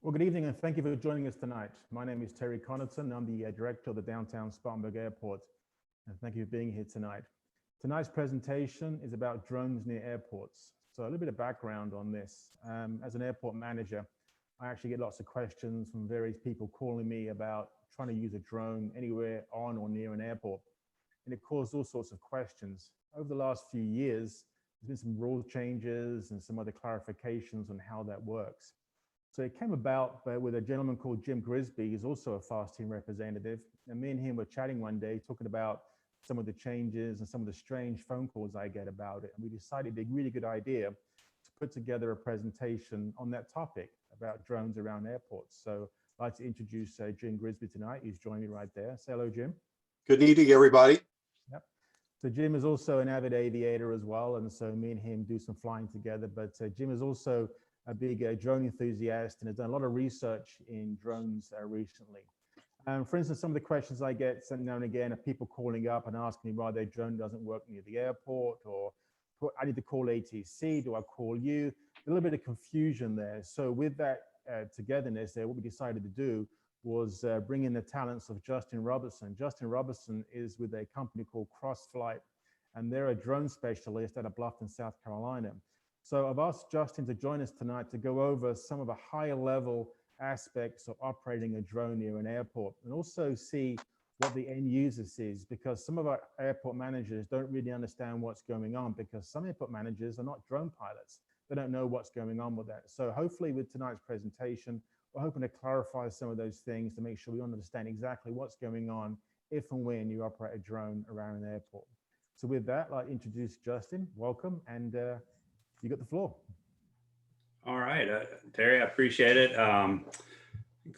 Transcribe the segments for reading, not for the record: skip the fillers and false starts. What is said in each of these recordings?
Well, good evening and thank you for joining us tonight. My name is Terry Connaughton. I'm the director of the downtown Spartanburg Airport. And thank you for being here tonight. Tonight's presentation is about drones near airports. So a little bit of background on this. As an airport manager, I actually get lots of questions from various people calling me about trying to use a drone anywhere on or near an airport. And it caused all sorts of questions. Over the last few years, there's been some rule changes and some other clarifications on how that works. So it came about with a gentleman called Jim Grisby. He's also a FAST team representative. And me and him were chatting one day, talking about some of the changes and some of the strange phone calls I get about it. And we decided it'd be a really good idea to put together a presentation on that topic about drones around airports. So I'd like to introduce Jim Grisby tonight. He's joining me right there. Say hello, Jim. Good evening, everybody. Yep. So Jim is also an avid aviator as well. And so me and him do some flying together. But Jim is also a big drone enthusiast and has done a lot of research in drones recently. For instance, some of the questions I get now and again are people calling up and asking me why their drone doesn't work near the airport, or I need to call ATC, do I call you? A little bit of confusion there. So with that togetherness there, what we decided to do was bring in the talents of Justin Robertson. Justin Robertson is with a company called Crossflight, and they're a drone specialist out of Bluffton, South Carolina. So I've asked Justin to join us tonight to go over some of the higher level aspects of operating a drone near an airport, and also see what the end user sees, because some of our airport managers don't really understand what's going on, because some airport managers are not drone pilots. They don't know what's going on with that. So hopefully with tonight's presentation, we're hoping to clarify some of those things to make sure we understand exactly what's going on if and when you operate a drone around an airport. So with that, I'd like to introduce Justin. Welcome, and you got the floor. All right, Terry, I appreciate it.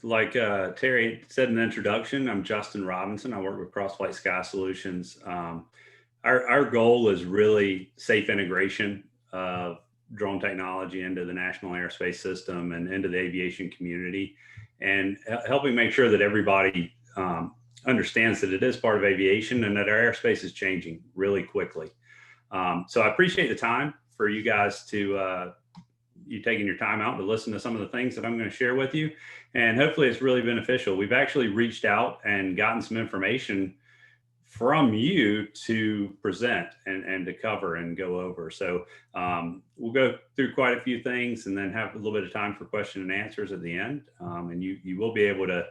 Like Terry said in the introduction, I'm Justin Robinson. I work with Crossflight Sky Solutions. Our goal is really safe integration of drone technology into the national airspace system and into the aviation community, and helping make sure that everybody understands that it is part of aviation and that our airspace is changing really quickly. So I appreciate the time for you guys to you taking your time out to listen to some of the things that I'm going to share with you, and hopefully it's really beneficial. We've actually reached out and gotten some information from you to present and to cover and go over. So we'll go through quite a few things and then have a little bit of time for question and answers at the end. And you will be able to,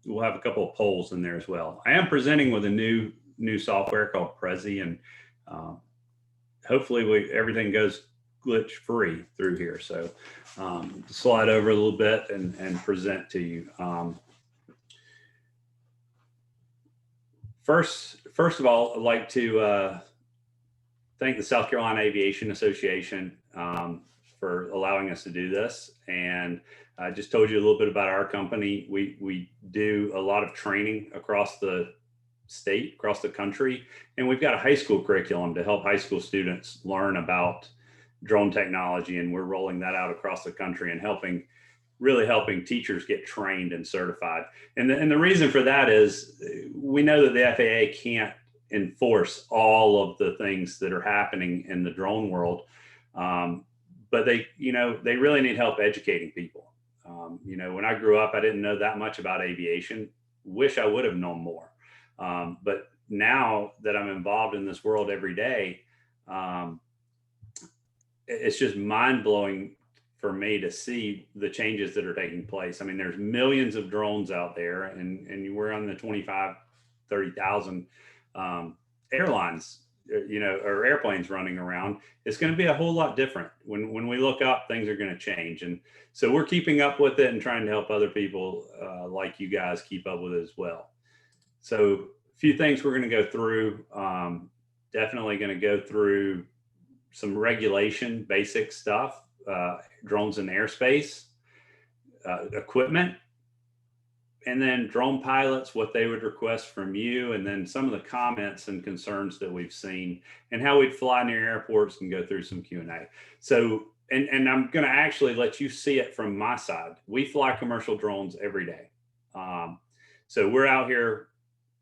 we'll have a couple of polls in there as well. I am presenting with a new software called Prezi, and hopefully everything goes glitch free through here. So slide over a little bit and present to you. First of all, I'd like to thank the South Carolina Aviation Association for allowing us to do this. And I just told you a little bit about our company. We do a lot of training across the state, across the country, and we've got a high school curriculum to help high school students learn about drone technology, and we're rolling that out across the country and really helping teachers get trained and certified. And the reason for that is we know that the FAA can't enforce all of the things that are happening in the drone world, but they really need help educating people. When I grew up, I didn't know that much about aviation. Wish I would have known more. But now that I'm involved in this world every day, it's just mind-blowing for me to see the changes that are taking place. I mean, there's millions of drones out there, and we're on the 25, 30,000 airlines, or airplanes running around. It's going to be a whole lot different. When we look up, things are going to change. And so we're keeping up with it and trying to help other people like you guys keep up with it as well. So a few things we're going to go through. Definitely going to go through some regulation, basic stuff, drones in airspace, equipment, and then drone pilots, what they would request from you, and then some of the comments and concerns that we've seen, and how we'd fly near airports and go through some Q&A. So, and I'm going to actually let you see it from my side. We fly commercial drones every day. So we're out here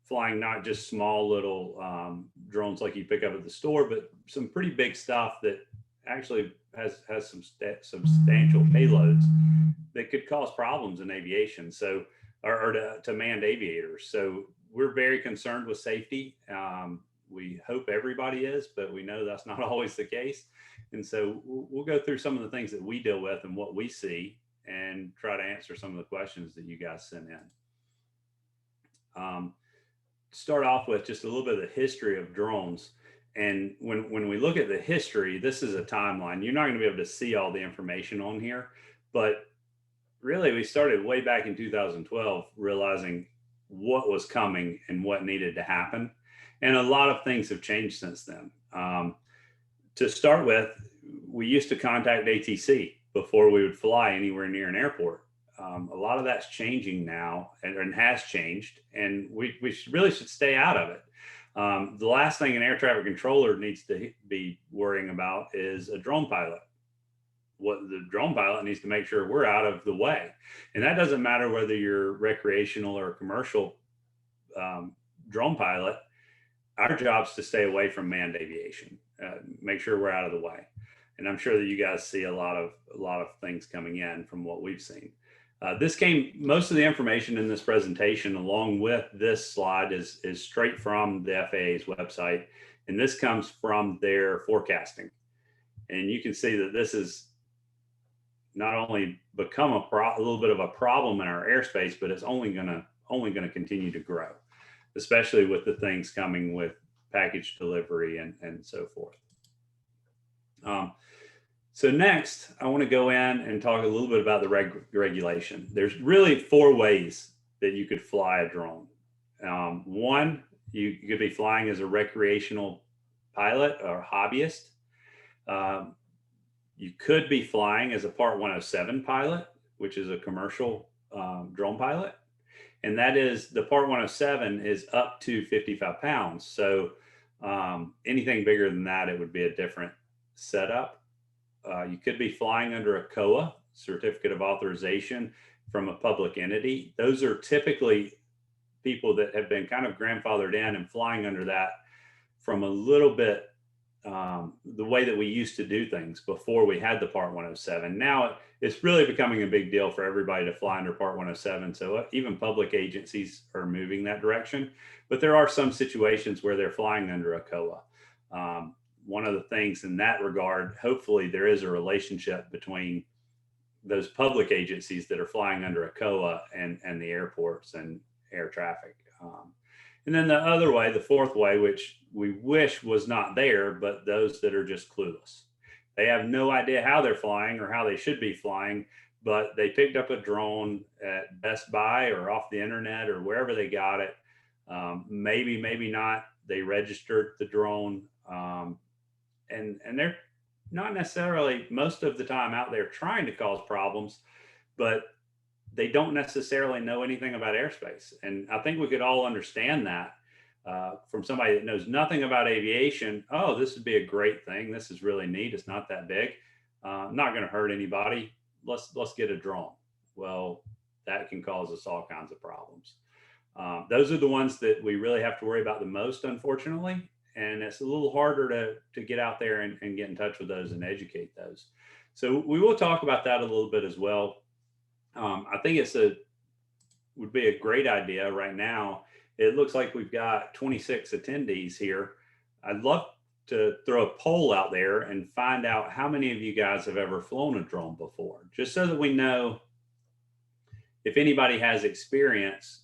flying not just small little drones like you pick up at the store, but some pretty big stuff that actually has some substantial payloads that could cause problems in aviation. So, or to manned aviators. So we're very concerned with safety. We hope everybody is, but we know that's not always the case. And so we'll go through some of the things that we deal with and what we see, and try to answer some of the questions that you guys sent in. Start off with just a little bit of the history of drones. And when we look at the history, this is a timeline. You're not going to be able to see all the information on here, but really we started way back in 2012, realizing what was coming and what needed to happen. And a lot of things have changed since then. To start with, we used to contact ATC before we would fly anywhere near an airport. A lot of that's changing now, and has changed, and we really should stay out of it. The last thing an air traffic controller needs to be worrying about is a drone pilot. What the drone pilot needs to make sure we're out of the way. And that doesn't matter whether you're recreational or commercial drone pilot. Our job's to stay away from manned aviation, make sure we're out of the way. And I'm sure that you guys see a lot of things coming in from what we've seen. Most of the information in this presentation, along with this slide, is straight from the FAA's website. And this comes from their forecasting. And you can see that this is not only become a little bit of a problem in our airspace, but it's only gonna continue to grow, especially with the things coming with package delivery and so forth. So next, I want to go in and talk a little bit about the regulation. There's really 4 ways that you could fly a drone. One, you could be flying as a recreational pilot or hobbyist. You could be flying as a Part 107 pilot, which is a commercial drone pilot. And that is, the Part 107 is up to 55 pounds. So anything bigger than that, it would be a different setup. You could be flying under a COA, Certificate of Authorization, from a public entity. Those are typically people that have been kind of grandfathered in and flying under that from a little bit the way that we used to do things before we had the Part 107. Now it's really becoming a big deal for everybody to fly under Part 107. So even public agencies are moving that direction. But there are some situations where they're flying under a COA. One of the things in that regard, hopefully there is a relationship between those public agencies that are flying under a COA and the airports and air traffic. And then the other way, the 4th way, which we wish was not there, but those that are just clueless. They have no idea how they're flying or how they should be flying, but they picked up a drone at Best Buy or off the internet or wherever they got it. Maybe not. They registered the drone. And they're not necessarily most of the time out there trying to cause problems, but they don't necessarily know anything about airspace. And I think we could all understand that from somebody that knows nothing about aviation. Oh, this would be a great thing. This is really neat. It's not that big. Not going to hurt anybody. Let's get a drone. Well, that can cause us all kinds of problems. Those are the ones that we really have to worry about the most, unfortunately. And it's a little harder to get out there and get in touch with those and educate those. So we will talk about that a little bit as well. I think would be a great idea right now. It looks like we've got 26 attendees here. I'd love to throw a poll out there and find out how many of you guys have ever flown a drone before, just so that we know if anybody has experience.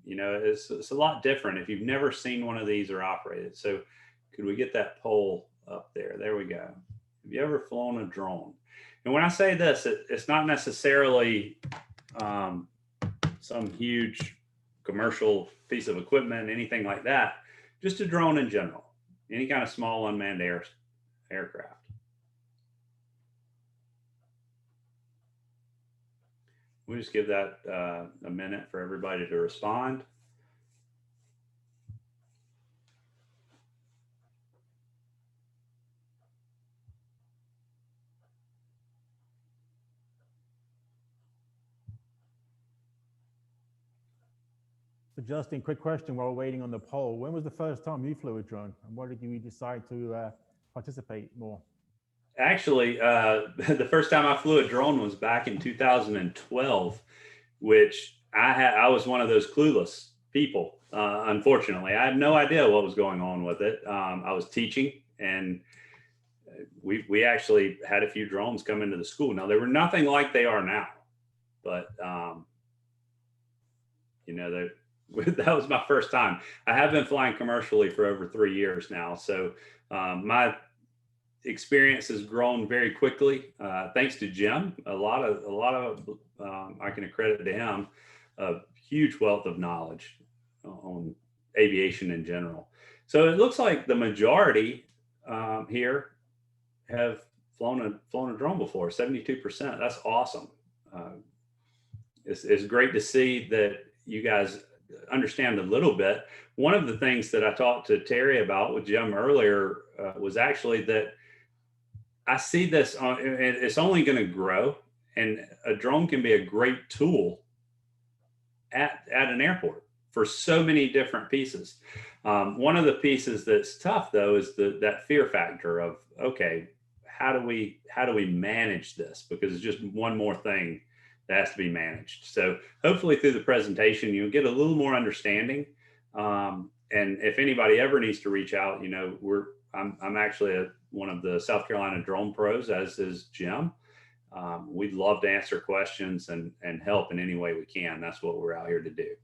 It's a lot different if you've never seen one of these or operated. So could we get that poll up there? There we go. Have you ever flown a drone? And when I say this, it's not necessarily some huge commercial piece of equipment, anything like that. Just a drone in general, any kind of small unmanned aircraft. We'll just give that a minute for everybody to respond. So Justin, quick question while we're waiting on the poll. When was the first time you flew a drone, and why did you decide to participate more? Actually, the first time I flew a drone was back in 2012, which I was one of those clueless people. Unfortunately, I had no idea what was going on with it. I was teaching, and we actually had a few drones come into the school. Now, they were nothing like they are now, but you know, that was my first time. I have been flying commercially for over 3 years now, so my experience has grown very quickly, thanks to Jim. A lot of I can accredit to him a huge wealth of knowledge on aviation in general. So it looks like the majority here have flown a drone before. 72%. That's awesome. It's great to see that you guys understand a little bit. One of the things that I talked to Terry about with Jim earlier was actually that I see this and it's only going to grow, and a drone can be a great tool at an airport for so many different pieces. One of the pieces that's tough though is that fear factor of, okay, how do we manage this? Because it's just one more thing that has to be managed. So hopefully through the presentation, you'll get a little more understanding. And if anybody ever needs to reach out, you know, I'm actually one of the South Carolina drone pros, as is Jim. We'd love to answer questions and help in any way we can. That's what we're out here to do.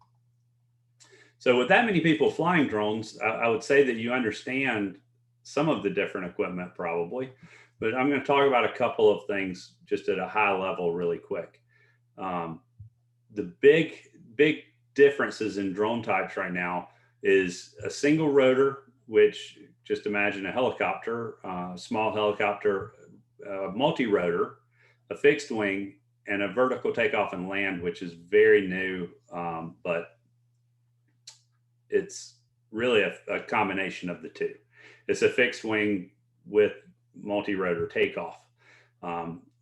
So with that many people flying drones, I would say that you understand some of the different equipment probably, but I'm going to talk about a couple of things just at a high level really quick. The big differences in drone types right now is a single rotor, which just imagine a helicopter, small helicopter, multi-rotor, a fixed wing, and a vertical takeoff and land, which is very new, but it's really a combination of the two. It's a fixed wing with multi-rotor takeoff.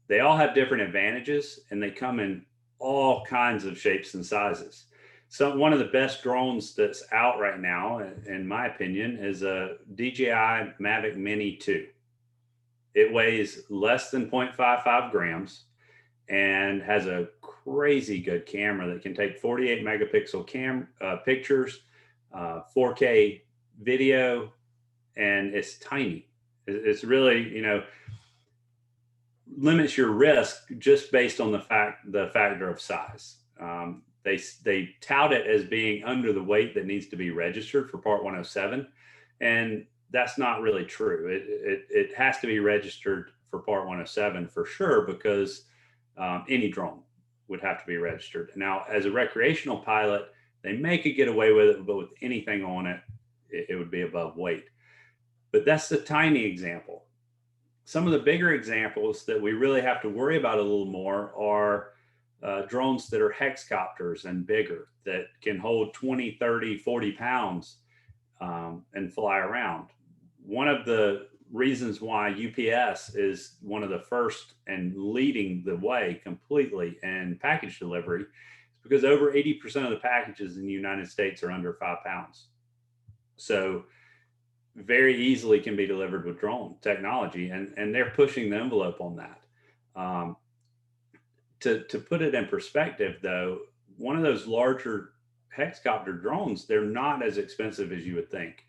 They all have different advantages, and they come in all kinds of shapes and sizes. So one of the best drones that's out right now, in my opinion, is a DJI Mavic Mini 2. It weighs less than 0.55 grams and has a crazy good camera that can take 48 megapixel pictures, 4K video, and it's tiny. It's really, you know, limits your risk just based on the factor of size. They tout it as being under the weight that needs to be registered for Part 107, and that's not really true. It has to be registered for Part 107 for sure, because any drone would have to be registered. Now, as a recreational pilot, they may could get away with it, but with anything on it, it would be above weight. But that's a tiny example. Some of the bigger examples that we really have to worry about a little more are drones that are hexcopters and bigger, that can hold 20, 30, 40 pounds and fly around. One of the reasons why UPS is one of the first and leading the way completely in package delivery is because over 80% of the packages in the United States are under 5 pounds. So very easily can be delivered with drone technology, and they're pushing the envelope on that. To put it in perspective though, one of those larger hexcopter drones, they're not as expensive as you would think.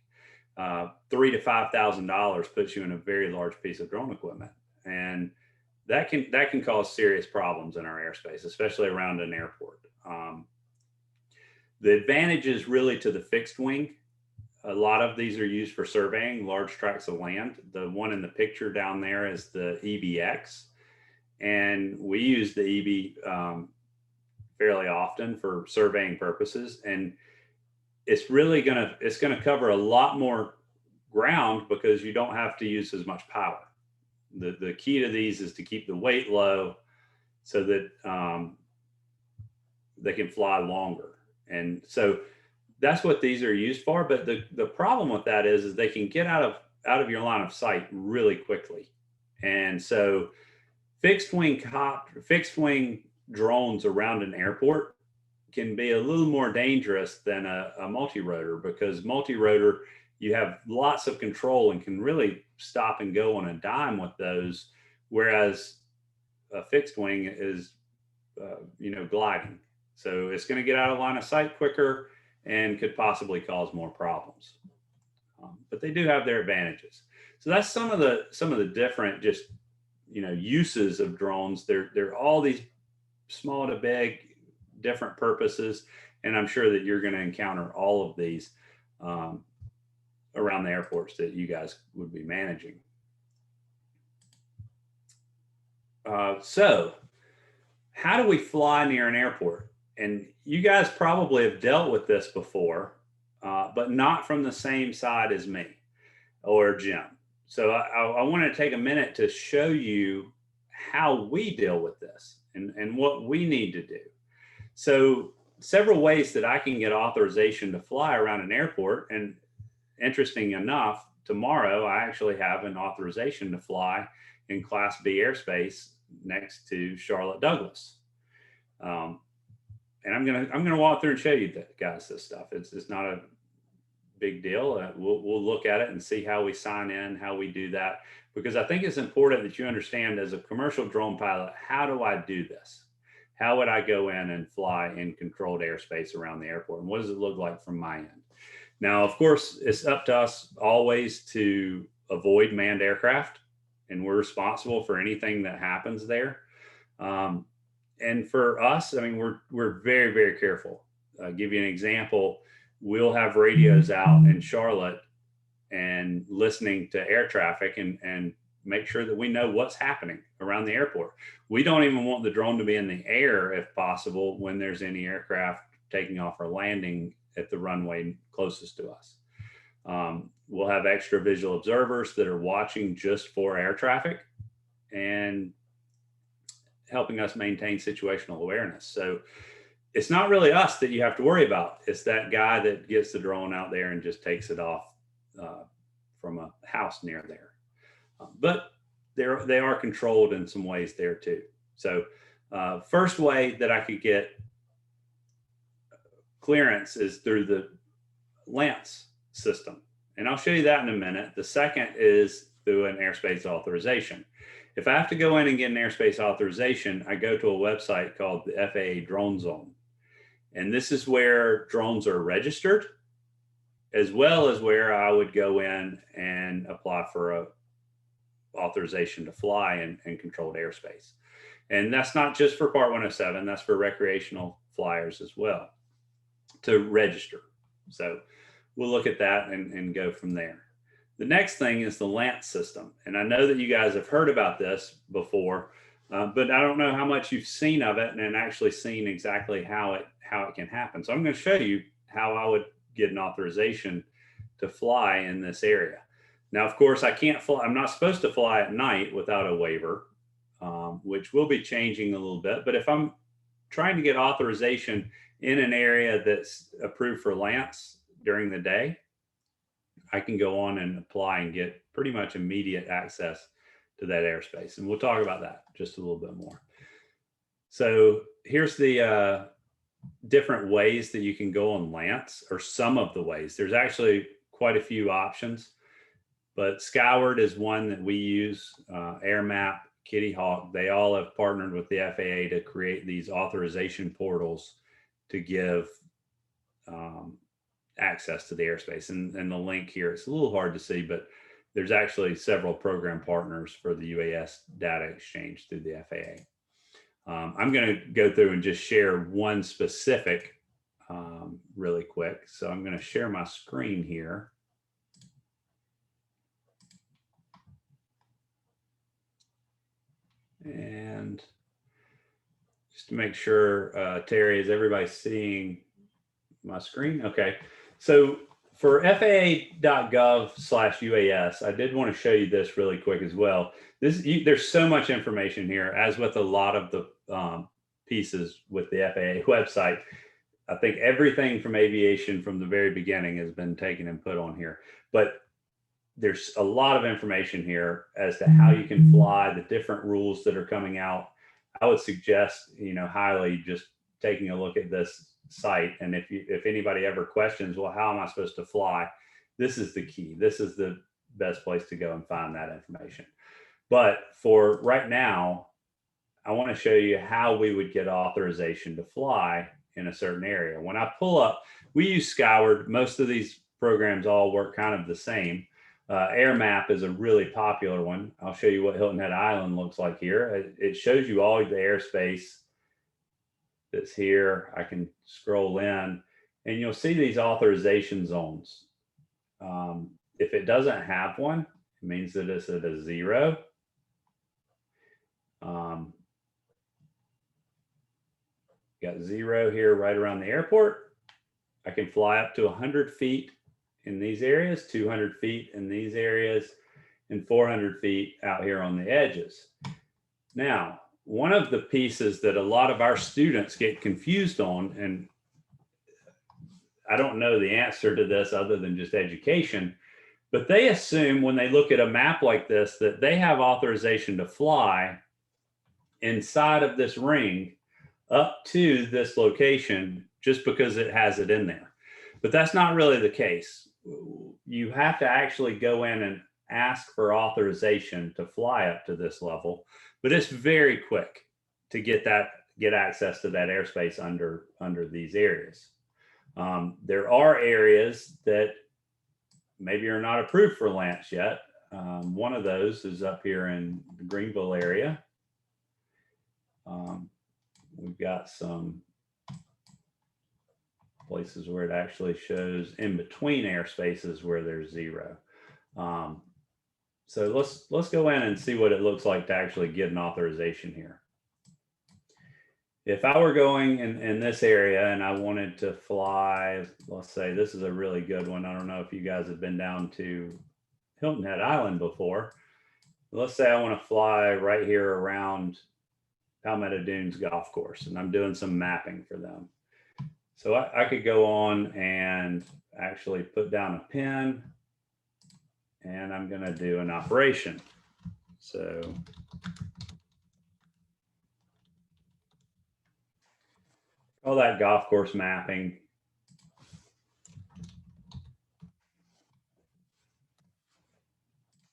$3,000 to $5,000 puts you in a very large piece of drone equipment, and that can cause serious problems in our airspace, especially around an airport. The advantage is really to the fixed wing. A lot of these are used for surveying large tracts of land. The one in the picture down there is the EBX, and we use the EB fairly often for surveying purposes. And it's really it's gonna cover a lot more ground because you don't have to use as much power. The key to these is to keep the weight low so that they can fly longer. And so that's what these are used for. But the problem with that is they can get out of your line of sight really quickly. And so fixed wing drones around an airport can be a little more dangerous than a multi-rotor, because multi-rotor, you have lots of control and can really stop and go on a dime with those, whereas a fixed wing is, gliding. So it's going to get out of line of sight quicker and could possibly cause more problems. But they do have their advantages. So that's some of the different just uses of drones. They're all these small to big, different purposes, and I'm sure that you're going to encounter all of these around the airports that you guys would be managing. So how do we fly near an airport? And you guys probably have dealt with this before, but not from the same side as me or Jim. So I want to take a minute to show you how we deal with this and what we need to do. So several ways that I can get authorization to fly around an airport. And interesting enough, tomorrow I actually have an authorization to fly in Class B airspace next to Charlotte Douglas. And I'm gonna walk through and show you guys this stuff. It's not a big deal. We'll look at it and see how we sign in, how we do that, because I think it's important that you understand as a commercial drone pilot, how do I do this? How would I go in and fly in controlled airspace around the airport? And what does it look like from my end? Now, of course, it's up to us always to avoid manned aircraft, and we're responsible for anything that happens there. And for us, I mean, we're very, very careful. Give you an example. We'll have radios out in Charlotte and listening to air traffic and make sure that we know what's happening around the airport. We don't even want the drone to be in the air if possible when there's any aircraft taking off or landing at the runway closest to us. We'll have extra visual observers that are watching just for air traffic and helping us maintain situational awareness. So it's not really us that you have to worry about. It's that guy that gets the drone out there and just takes it off from a house near there. But they are controlled in some ways there too. So first way that I could get clearance is through the LAANC system. And I'll show you that in a minute. The second is through an airspace authorization. If I have to go in and get an airspace authorization, I go to a website called the FAA Drone Zone. And this is where drones are registered, as well as where I would go in and apply for a authorization to fly in controlled airspace. And that's not just for Part 107, that's for recreational flyers as well to register. So we'll look at that and go from there. The next thing is the LAANC system. And I know that you guys have heard about this before, but I don't know how much you've seen of it and actually seen exactly how it can happen. So I'm going to show you how I would get an authorization to fly in this area. Now, of course, I can't fly. I'm not supposed to fly at night without a waiver, which will be changing a little bit. But if I'm trying to get authorization in an area that's approved for LAANC during the day, I can go on and apply and get pretty much immediate access to that airspace. And we'll talk about that just a little bit more. So here's the different ways that you can go on LAANC, or some of the ways. There's actually quite a few options, but Skyward is one that we use, AirMap, Kitty Hawk. They all have partnered with the FAA to create these authorization portals to give access to the airspace. And the link here, it's a little hard to see, but there's actually several program partners for the UAS data exchange through the FAA. I'm going to go through and just share one specific really quick. So I'm going to share my screen here. And just to make sure, Terry, is everybody seeing my screen? Okay. So for FAA.gov/UAS, I did want to show you this really quick as well. There's so much information here, as with a lot of the pieces with the FAA website. I think everything from aviation from the very beginning has been taken and put on here. But there's a lot of information here as to how you can fly, the different rules that are coming out. I would suggest, highly just taking a look at this site. And if anybody ever questions, well, how am I supposed to fly? this is the key. This is the best place to go and find that information. But for right now, I want to show you how we would get authorization to fly in a certain area. When I pull up, we use Skyward. Most of these programs all work kind of the same. AirMap is a really popular one. I'll show you what Hilton Head Island looks like here. It shows you all the airspace that's here. I can scroll in and you'll see these authorization zones. If it doesn't have one, it means that it's at a 0. Got 0 here right around the airport. I can fly up to 100 feet in these areas, 200 feet in these areas, and 400 feet out here on the edges. Now, one of the pieces that a lot of our students get confused on, and I don't know the answer to this other than just education, but they assume when they look at a map like this that they have authorization to fly inside of this ring up to this location just because it has it in there. But that's not really the case. You have to actually go in and ask for authorization to fly up to this level, but it's very quick to get access to that airspace under these areas. There are areas that maybe are not approved for LAANC yet. One of those is up here in the Greenville area. We've got some places where it actually shows in between airspaces where there's 0. So let's go in and see what it looks like to actually get an authorization here. If I were going in this area and I wanted to fly, let's say this is a really good one. I don't know if you guys have been down to Hilton Head Island before. Let's say I want to fly right here around Palmetto Dunes Golf Course, and I'm doing some mapping for them. So I could go on and actually put down a pin, and I'm going to do an operation. So all that golf course mapping.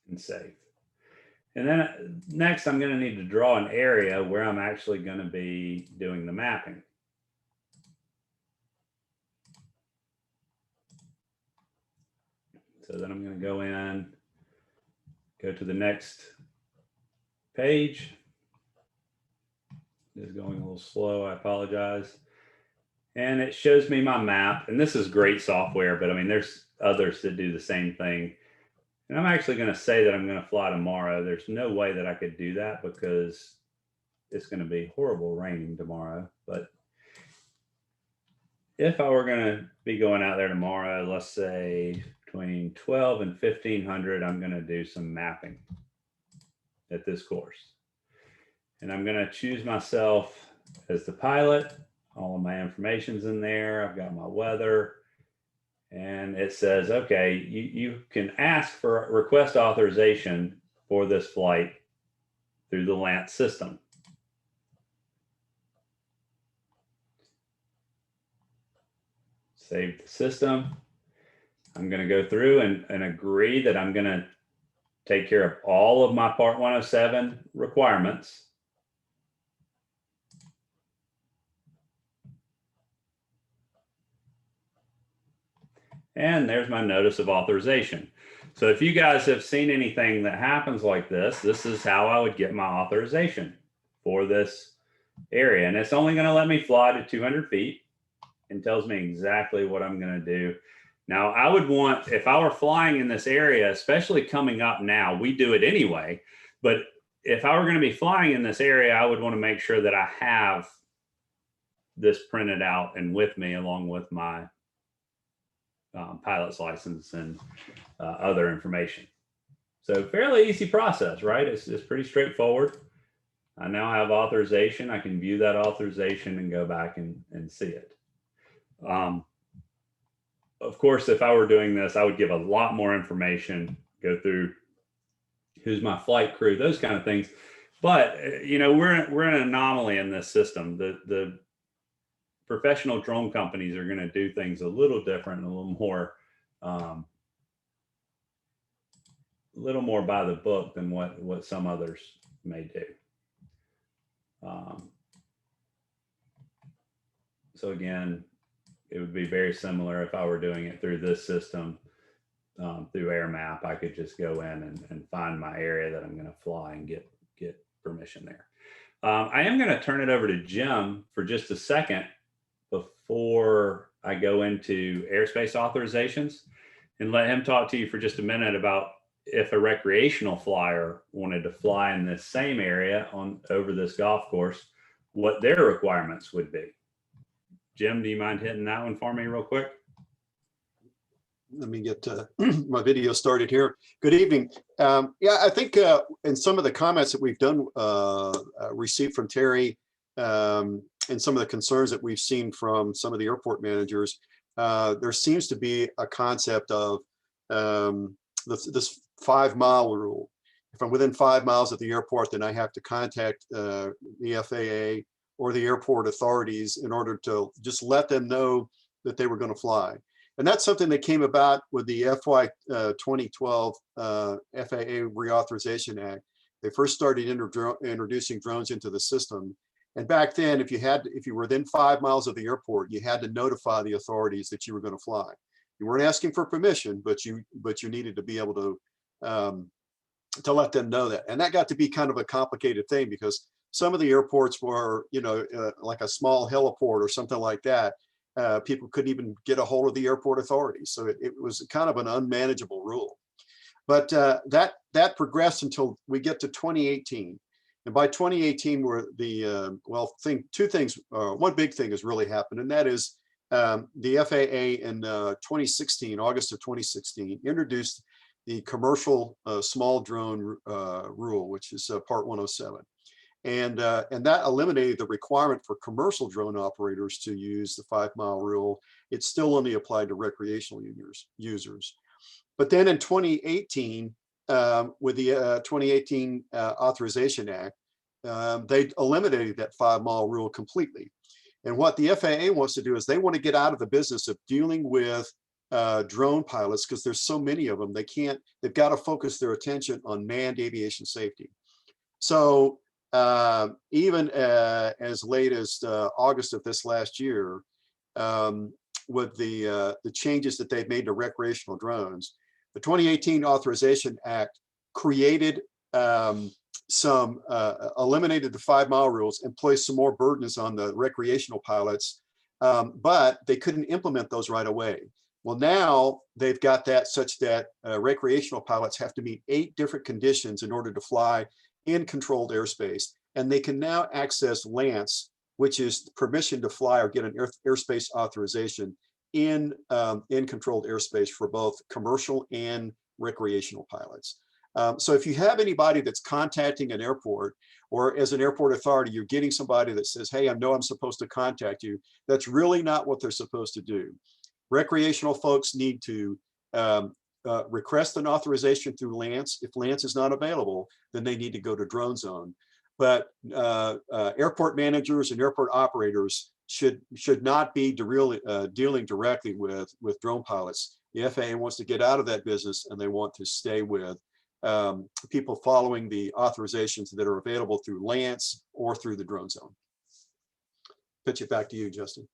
And save. And then next, I'm going to need to draw an area where I'm actually going to be doing the mapping. So then I'm going to go in, go to the next page. It's going a little slow, I apologize. And it shows me my map. And this is great software, but I mean, there's others that do the same thing. And I'm actually going to say that I'm going to fly tomorrow. There's no way that I could do that because it's going to be horrible raining tomorrow. But if I were going to be going out there tomorrow, let's say between 12 and 1500, I'm going to do some mapping at this course. And I'm going to choose myself as the pilot. All of my information's in there. I've got my weather. And it says, okay, you can ask for request authorization for this flight through the LAANC system. Save the system. I'm going to go through and agree that I'm going to take care of all of my Part 107 requirements. And there's my notice of authorization. So if you guys have seen anything that happens like this, this is how I would get my authorization for this area. And it's only going to let me fly to 200 feet and tells me exactly what I'm going to do. Now, I would want, if I were flying in this area, especially coming up now, we do it anyway, but if I were going to be flying in this area, I would want to make sure that I have this printed out and with me along with my pilot's license and other information. So fairly easy process, right? It's pretty straightforward. I now have authorization. I can view that authorization and go back and see it. Of course, if I were doing this, I would give a lot more information, go through who's my flight crew, those kind of things. But, you know, we're an anomaly in this system. The professional drone companies are going to do things a little different, a little more little more by the book than what some others may do. So again, it would be very similar if I were doing it through this system, through AirMap. I could just go in and find my area that I'm going to fly and get permission there. I am going to turn it over to Jim for just a second before I go into airspace authorizations, and let him talk to you for just a minute about if a recreational flyer wanted to fly in this same area over this golf course, what their requirements would be. Jim, do you mind hitting that one for me real quick? Let me get my video started here. Good evening. Yeah, I think in some of the comments that we've done, received from Terry, and some of the concerns that we've seen from some of the airport managers, there seems to be a concept of this 5 mile rule. If I'm within 5 miles of the airport, then I have to contact the FAA or the airport authorities in order to just let them know that they were going to fly. And that's something that came about with the FY 2012 FAA Reauthorization Act. They first started introducing drones into the system. And back then, if you were within 5 miles of the airport, you had to notify the authorities that you were going to fly. You weren't asking for permission, but you needed to be able to let them know that. And that got to be kind of a complicated thing, because some of the airports were, like a small heliport or something like that. People couldn't even get a hold of the airport authorities. So it was kind of an unmanageable rule. But that progressed until we get to 2018. And by 2018, where two things, one big thing has really happened, and that is the FAA in 2016, August of 2016, introduced the commercial small drone rule, which is Part 107. And that eliminated the requirement for commercial drone operators to use the 5 mile rule. It's still only applied to recreational users. But then in 2018, with the 2018 Authorization Act, they eliminated that 5 mile rule completely. And what the FAA wants to do is they want to get out of the business of dealing with drone pilots, because there's so many of them. They've got to focus their attention on manned aviation safety. So even as late as August of this last year, with the changes that they've made to recreational drones, the 2018 Authorization Act created eliminated the 5 mile rules and placed some more burdens on the recreational pilots, but they couldn't implement those right away. Well, now they've got that such that recreational pilots have to meet 8 different conditions in order to fly in controlled airspace. And they can now access LAANC, which is permission to fly or get an airspace authorization in controlled airspace for both commercial and recreational pilots. So if you have anybody that's contacting an airport, or as an airport authority, you're getting somebody that says, hey, I know I'm supposed to contact you, that's really not what they're supposed to do. Recreational folks need to request an authorization through LAANC. If LAANC is not available, then they need to go to Drone Zone. But airport managers and airport operators should not be dealing directly with drone pilots. The FAA wants to get out of that business, and they want to stay with people following the authorizations that are available through LAANC or through the Drone Zone. Pitch it back to you, Justin.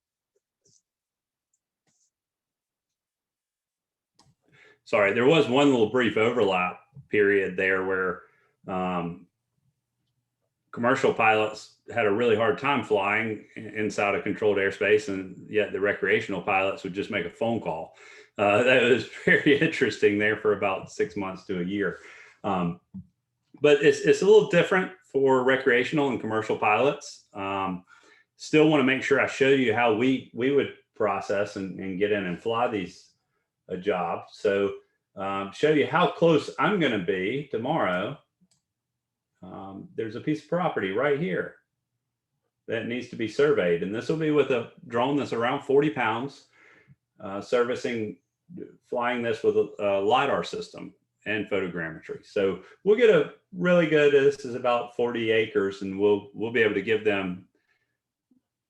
Sorry, there was one little brief overlap period there where commercial pilots had a really hard time flying inside a controlled airspace, and yet the recreational pilots would just make a phone call. That was very interesting there for about 6 months to a year. But it's a little different for recreational and commercial pilots. Still want to make sure I show you how we would process and get in and fly these jobs. So show you how close I'm going to be tomorrow. There's a piece of property right here that needs to be surveyed. And this will be with a drone that's around 40 pounds, flying this with a LiDAR system and photogrammetry. So we'll get a really good, this is about 40 acres, and we'll be able to give them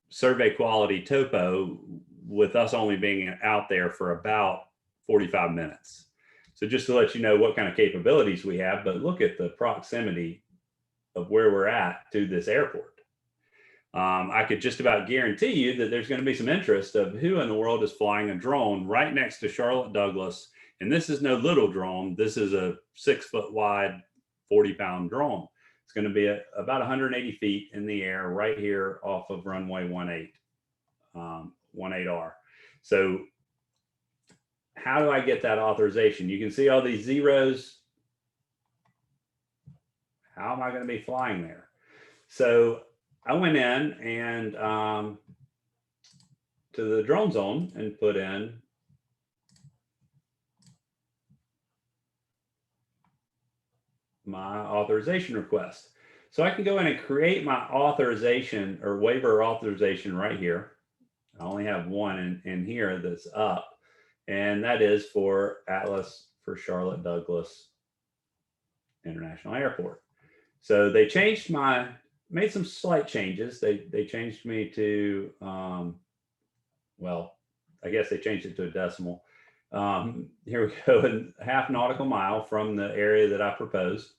survey quality topo with us only being out there for about 45 minutes. So So just to let you know what kind of capabilities we have, but look at the proximity of where we're at to this airport. I could just about guarantee you that there's going to be some interest of who in the world is flying a drone right next to Charlotte Douglas. And this is no little drone. This is a 6 foot wide, 40-pound drone. It's going to be about 180 feet in the air right here off of runway 18R. So how do I get that authorization? You can see all these zeros. How am I going to be flying there? So I went in and to the drone zone and put in my authorization request. So I can go in and create my authorization or waiver authorization right here. I only have one in here that's up, and that is for Atlas for Charlotte Douglas International Airport. So they changed made some slight changes. They changed me to, well, I guess they changed it to a decimal. Here we go, in half nautical mile from the area that I proposed.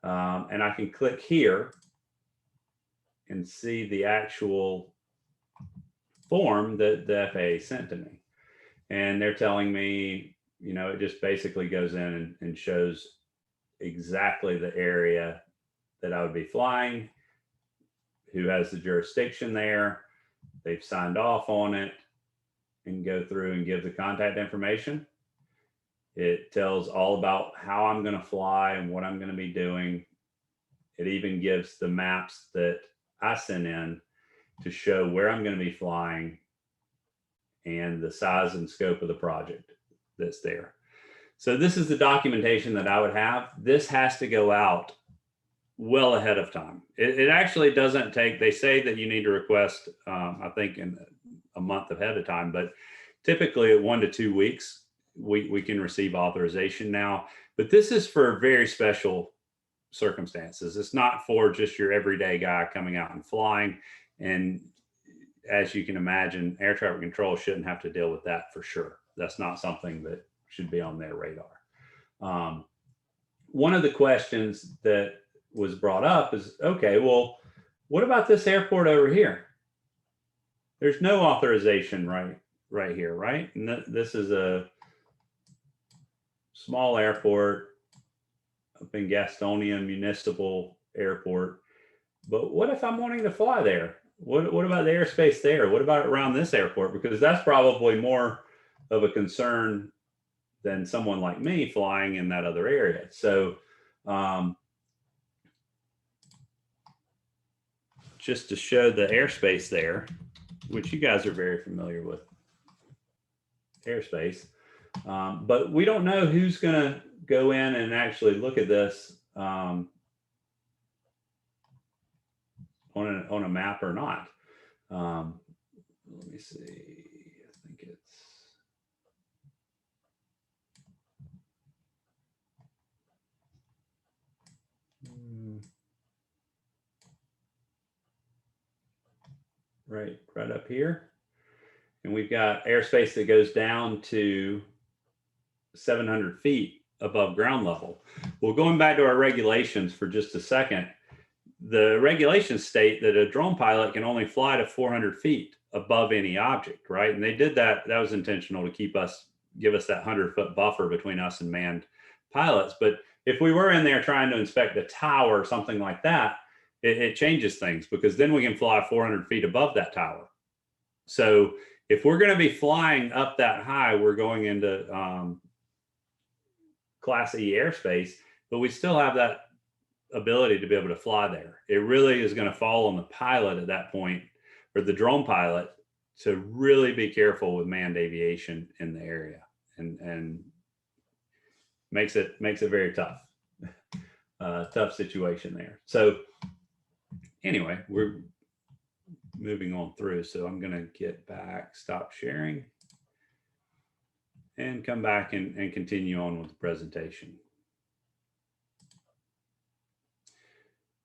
And I can click here and see the actual form that the FAA sent to me. And they're telling me, you know, it just basically goes in and shows exactly the area that I would be flying, who has the jurisdiction there. They've signed off on it, and go through and give the contact information. It tells all about how I'm going to fly and what I'm going to be doing. It even gives the maps that I sent in to show where I'm going to be flying and the size and scope of the project that's there. So this is the documentation that I would have. This has to go out well ahead of time. It actually doesn't take, they say that you need to request, I think in a month ahead of time, but typically at 1 to 2 weeks, we can receive authorization now. But this is for very special circumstances. It's not for just your everyday guy coming out and flying. And as you can imagine, air traffic control shouldn't have to deal with that for sure. That's not something that should be on their radar. One of the questions that was brought up is, okay, well, what about this airport over here? There's no authorization right here, right? And this is a small airport up in Gastonia Municipal Airport. But what if I'm wanting to fly there? What about the airspace there? What about around this airport? Because that's probably more of a concern than someone like me flying in that other area. So just to show the airspace there, which you guys are very familiar with airspace, but we don't know who's going to go in and actually look at this on a map or not. Let me see. I think it's right up here. And we've got airspace that goes down to 700 feet above ground level. Well, going back to our regulations for just a second, the regulations state that a drone pilot can only fly to 400 feet above any object, right? And they did that. That was intentional to give us that 100-foot buffer between us and manned pilots. But if we were in there trying to inspect a tower or something like that, it changes things, because then we can fly 400 feet above that tower. So if we're going to be flying up that high, we're going into Class E airspace, but we still have that ability to be able to fly there. It really is going to fall on the pilot at that point, or the drone pilot, to really be careful with manned aviation in the area, and makes it very tough, tough situation there. So anyway, we're moving on through. So I'm going to get back, stop sharing, and come back and continue on with the presentation.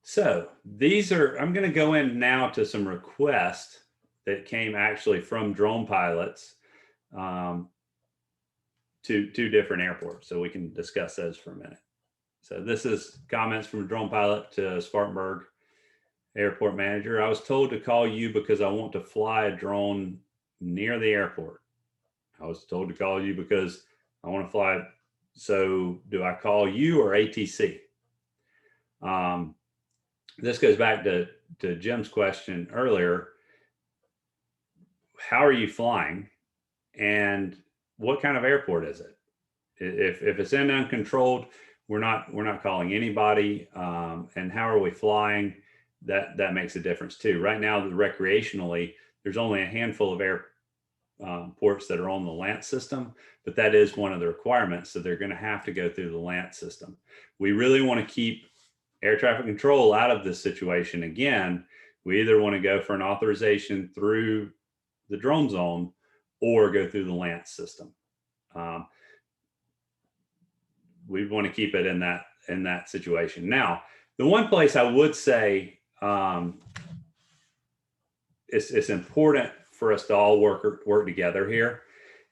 So I'm going to go in now to some requests that came actually from drone pilots two different airports, so we can discuss those for a minute. So this is comments from a drone pilot to Spartanburg airport manager. I was told to call you because I want to fly a drone near the airport. I was told to call you because I want to fly. So do I call you or ATC? This goes back to Jim's question earlier. How are you flying, and what kind of airport is it? If it's in uncontrolled, we're not calling anybody. And how are we flying? That makes a difference too. Right now, recreationally, there's only a handful of airports that are on the LANC system, but that is one of the requirements. So they're going to have to go through the LANC system. We really want to keep air traffic control out of this situation. Again, we either want to go for an authorization through the drone zone or go through the LANC system. We want to keep it in that situation. Now, the one place I would say it's important for us to all work together here,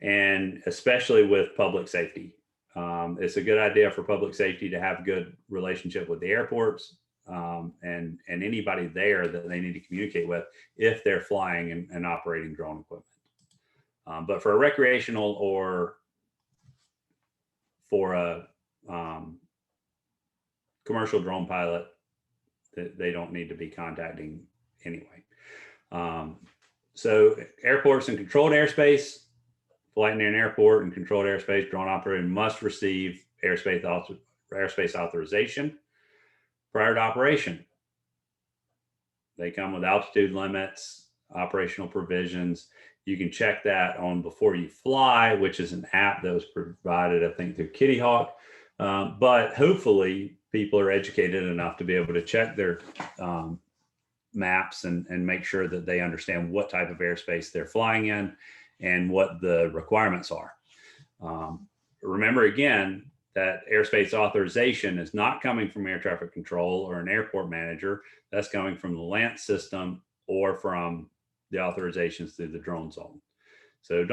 and especially with public safety. It's a good idea for public safety to have a good relationship with the airports and anybody there that they need to communicate with if they're flying and operating drone equipment. But for a recreational or for a commercial drone pilot, they don't need to be contacting anyway. So airports and controlled airspace, flight near an airport and controlled airspace, drone operator must receive airspace authorization prior to operation. They come with altitude limits, operational provisions. You can check that on Before You Fly, which is an app that was provided, I think, through Kitty Hawk. But hopefully people are educated enough to be able to check their maps and make sure that they understand what type of airspace they're flying in and what the requirements are. Remember again, that airspace authorization is not coming from air traffic control or an airport manager. That's coming from the LANC system or from the authorizations through the drone zone. So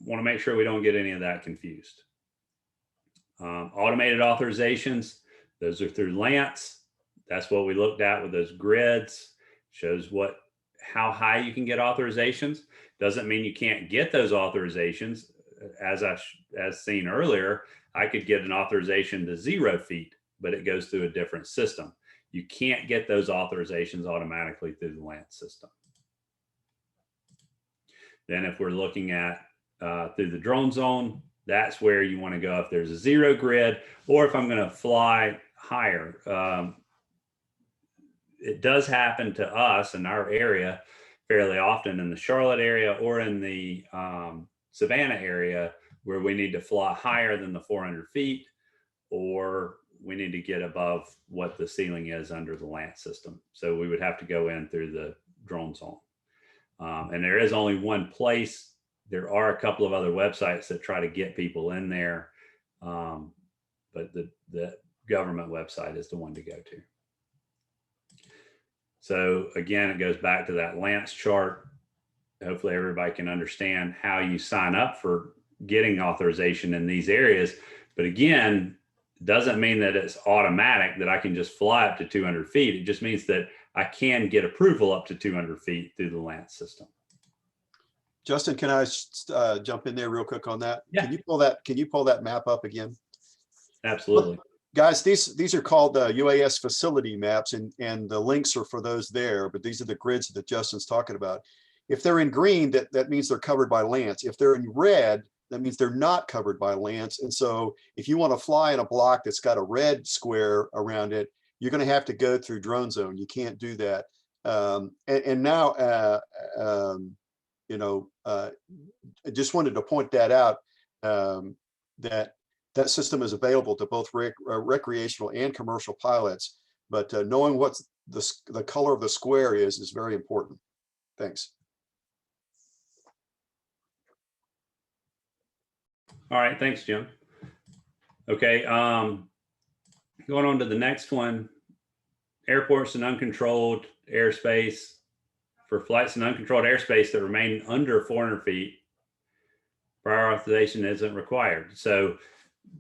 want to make sure we don't get any of that confused. Automated authorizations, those are through LANC. That's what we looked at with those grids. Shows how high you can get authorizations. Doesn't mean you can't get those authorizations. As seen earlier, I could get an authorization to 0 feet, but it goes through a different system. You can't get those authorizations automatically through the LANC system. Then if we're looking at through the drone zone, that's where you want to go if there's a 0 grid, or if I'm going to fly higher. It does happen to us in our area fairly often, in the Charlotte area or in the Savannah area, where we need to fly higher than the 400 feet, or we need to get above what the ceiling is under the LANC system. So we would have to go in through the drone zone. And there is only one place. There are a couple of other websites that try to get people in there, but the government website is the one to go to. So again, it goes back to that LANC chart. Hopefully everybody can understand how you sign up for getting authorization in these areas. But again, it doesn't mean that it's automatic that I can just fly up to 200 feet. It just means that I can get approval up to 200 feet through the LANC system. Justin, can I jump in there real quick on that? Yeah. Can you pull that map up again? Absolutely. Guys, these are called UAS facility maps, and the links are for those there, but these are the grids that Justin's talking about. If they're in green, that means they're covered by LANC. If they're in red, that means they're not covered by LANC. And so if you want to fly in a block that's got a red square around it, you're going to have to go through drone zone. You can't do that. And now, I just wanted to point that out, that system is available to both recreational and commercial pilots, but knowing what the color of the square is very important. Thanks. All right, thanks, Jim. Okay, going on to the next one, airports and uncontrolled airspace. For flights in uncontrolled airspace that remain under 400 feet, prior authorization isn't required. So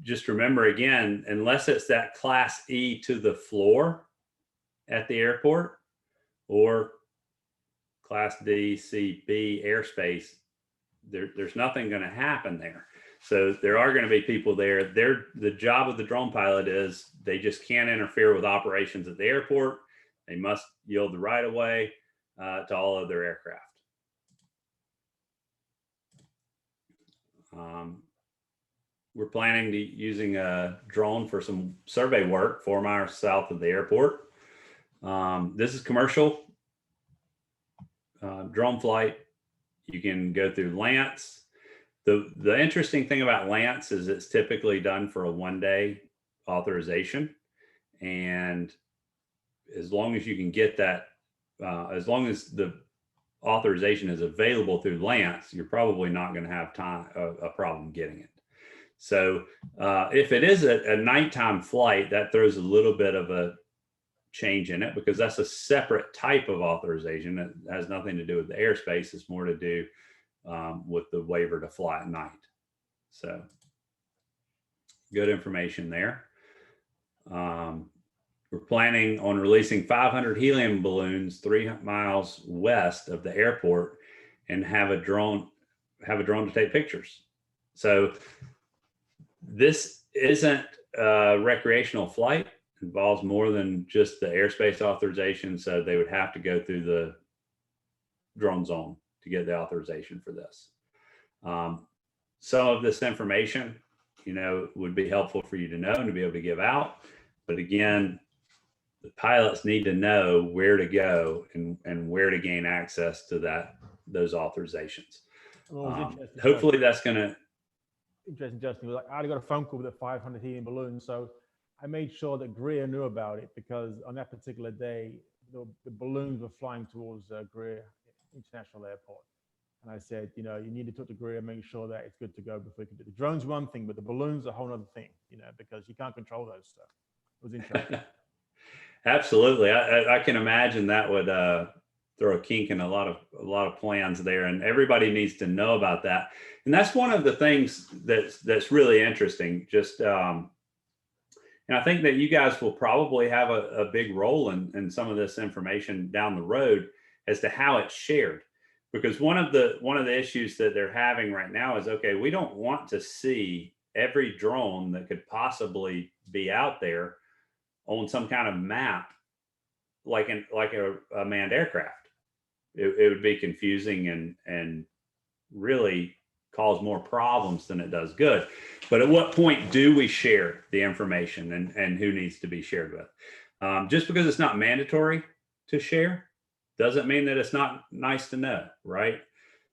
just remember again, unless it's that Class E to the floor at the airport or Class D, C, B airspace, there's nothing going to happen there. So there are going to be people there. The job of the drone pilot is they just can't interfere with operations at the airport. They must yield the right of way to all other aircraft. We're planning to using a drone for some survey work 4 miles south of the airport. This is commercial drone flight. You can go through Lance. The interesting thing about Lance is it's typically done for a 1-day authorization. And as long as you can get that, as long as the authorization is available through Lance, you're probably not going to have a problem getting it. So if it is a nighttime flight, that throws a little bit of a change in it because that's a separate type of authorization. It has nothing to do with the airspace. It's more to do with the waiver to fly at night. So good information there. We're planning on releasing 500 helium balloons 3 miles west of the airport and have a drone to take pictures. So this isn't a recreational flight. It involves more than just the airspace authorization. So they would have to go through the drone zone to get the authorization for this. Some of this information, would be helpful for you to know and to be able to give out. But again, the pilots need to know where to go and where to gain access to those authorizations. Hopefully that's going to. Interesting, Justin. I already got a phone call with the 500 helium balloons, so I made sure that Greer knew about it because on that particular day, the balloons were flying towards Greer International Airport. And I said, you need to talk to Greer and make sure that it's good to go before you can do the drone's one thing, but the balloon's a whole other thing, because you can't control those stuff. It was interesting. Absolutely. I can imagine that would throw a kink in a lot of plans there, and everybody needs to know about that. And that's one of the things that's really interesting. Just and I think that you guys will probably have a big role in some of this information down the road as to how it's shared. Because one of the issues that they're having right now is, okay, we don't want to see every drone that could possibly be out there on some kind of map, like a manned aircraft. It would be confusing and really cause more problems than it does good. But at what point do we share the information and who needs to be shared with? Just because it's not mandatory to share doesn't mean that it's not nice to know, right?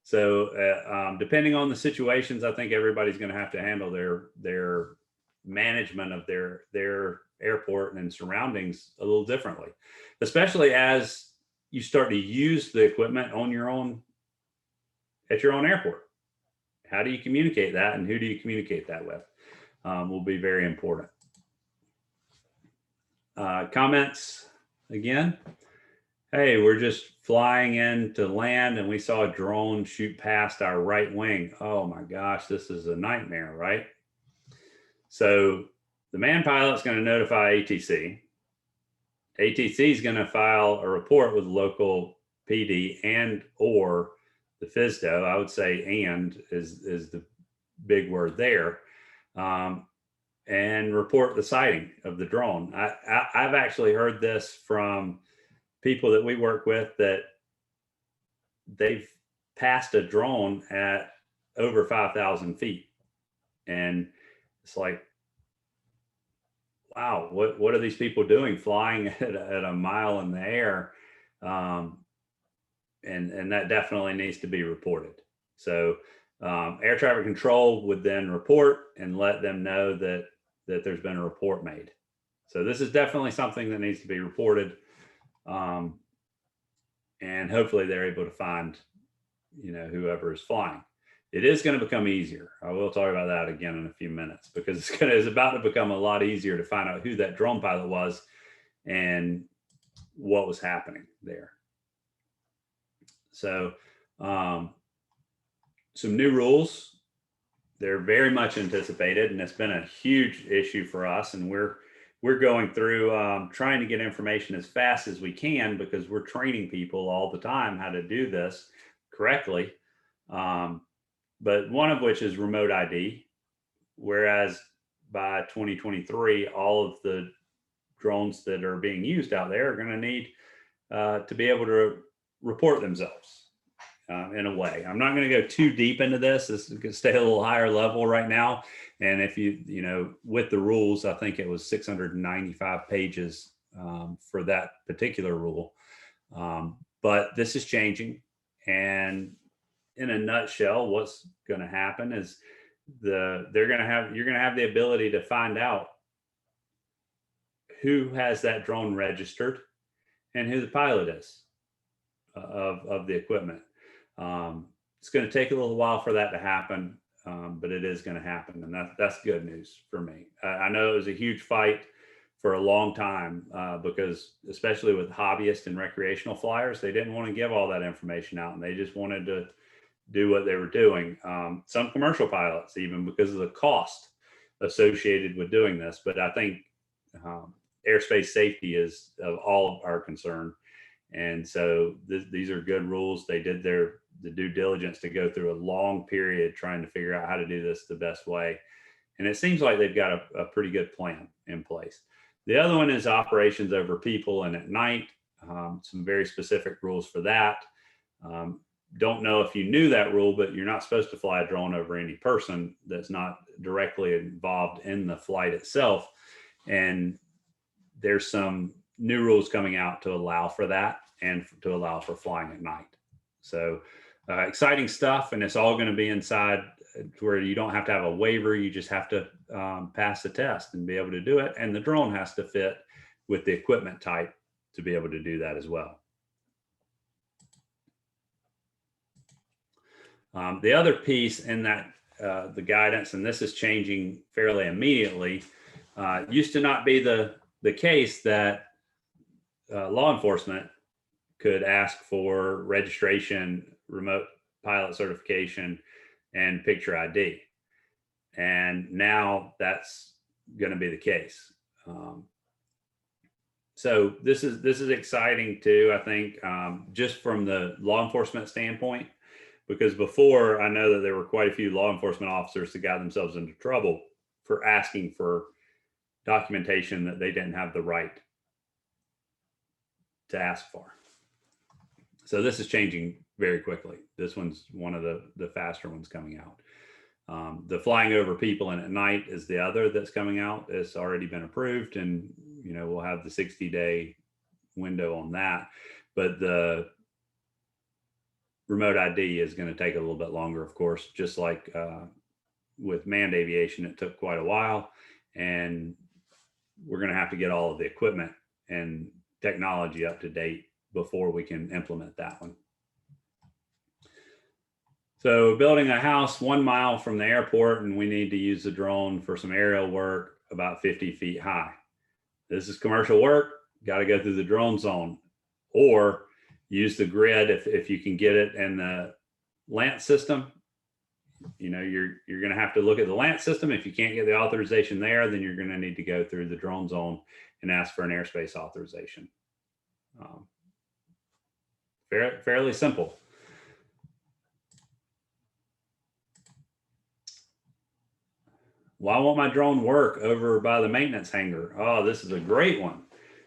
So depending on the situations, I think everybody's going to have to handle their management of their airport and surroundings a little differently, especially as you start to use the equipment at your own airport. How do you communicate that, and who do you communicate that with? Will be very important. Comments again. Hey, we're just flying in to land and we saw a drone shoot past our right wing. Oh my gosh, this is a nightmare, right? So the manned pilot's going to notify ATC. ATC is going to file a report with local PD and or the FSDO. I would say "and" is the big word there, and report the sighting of the drone. I've actually heard this from people that we work with that they've passed a drone at over 5,000 feet, and it's like, wow, what are these people doing flying at a mile in the air? And that definitely needs to be reported. So air traffic control would then report and let them know that there's been a report made. So this is definitely something that needs to be reported. And hopefully they're able to find, whoever is flying. It is going to become easier. I will talk about that again in a few minutes, because it's about to become a lot easier to find out who that drone pilot was and what was happening there. So some new rules they're very much anticipated, and it's been a huge issue for us. And we're going through trying to get information as fast as we can, because we're training people all the time how to do this correctly. But one of which is remote ID, whereas by 2023, all of the drones that are being used out there are going to need to be able to report themselves in a way. I'm not going to go too deep into this. This is going to stay a little higher level right now. And if with the rules, I think it was 695 pages for that particular rule. But this is changing. And in a nutshell, what's going to happen is you're going to have the ability to find out who has that drone registered and who the pilot is of the equipment. It's going to take a little while for that to happen, but it is going to happen, and that's good news for me. I know it was a huge fight for a long time because, especially with hobbyists and recreational flyers, they didn't want to give all that information out, and they just wanted to do what they were doing. Some commercial pilots, even, because of the cost associated with doing this. But I think airspace safety is of all of our concern. And so these are good rules. They did the due diligence to go through a long period trying to figure out how to do this the best way. And it seems like they've got a pretty good plan in place. The other one is operations over people and at night. Some very specific rules for that. Don't know if you knew that rule, but you're not supposed to fly a drone over any person that's not directly involved in the flight itself. And there's some new rules coming out to allow for that and to allow for flying at night. So exciting stuff. And it's all going to be inside to where you don't have to have a waiver. You just have to pass the test and be able to do it. And the drone has to fit with the equipment type to be able to do that as well. The other piece in that, the guidance, and this is changing fairly immediately, used to not be the case that law enforcement could ask for registration, remote pilot certification, and picture ID. And now that's going to be the case. So this is exciting too, I think, just from the law enforcement standpoint, because before, I know that there were quite a few law enforcement officers that got themselves into trouble for asking for documentation that they didn't have the right to ask for. So this is changing very quickly. This one's one of the faster ones coming out. The flying over people and at night is the other that's coming out. It's already been approved, and we'll have the 60-day window on that. But the remote ID is going to take a little bit longer, of course, just like with manned aviation, it took quite a while, and we're going to have to get all of the equipment and technology up to date before we can implement that one. So building a house 1 mile from the airport, and we need to use the drone for some aerial work about 50 feet high. This is commercial work, got to go through the drone zone, or use the grid if you can get it in the LANT system. You're going to have to look at the LANT system. If you can't get the authorization there, then you're going to need to go through the drone zone and ask for an airspace authorization. Fairly simple. Why won't my drone work over by the maintenance hangar? Oh, this is a great one.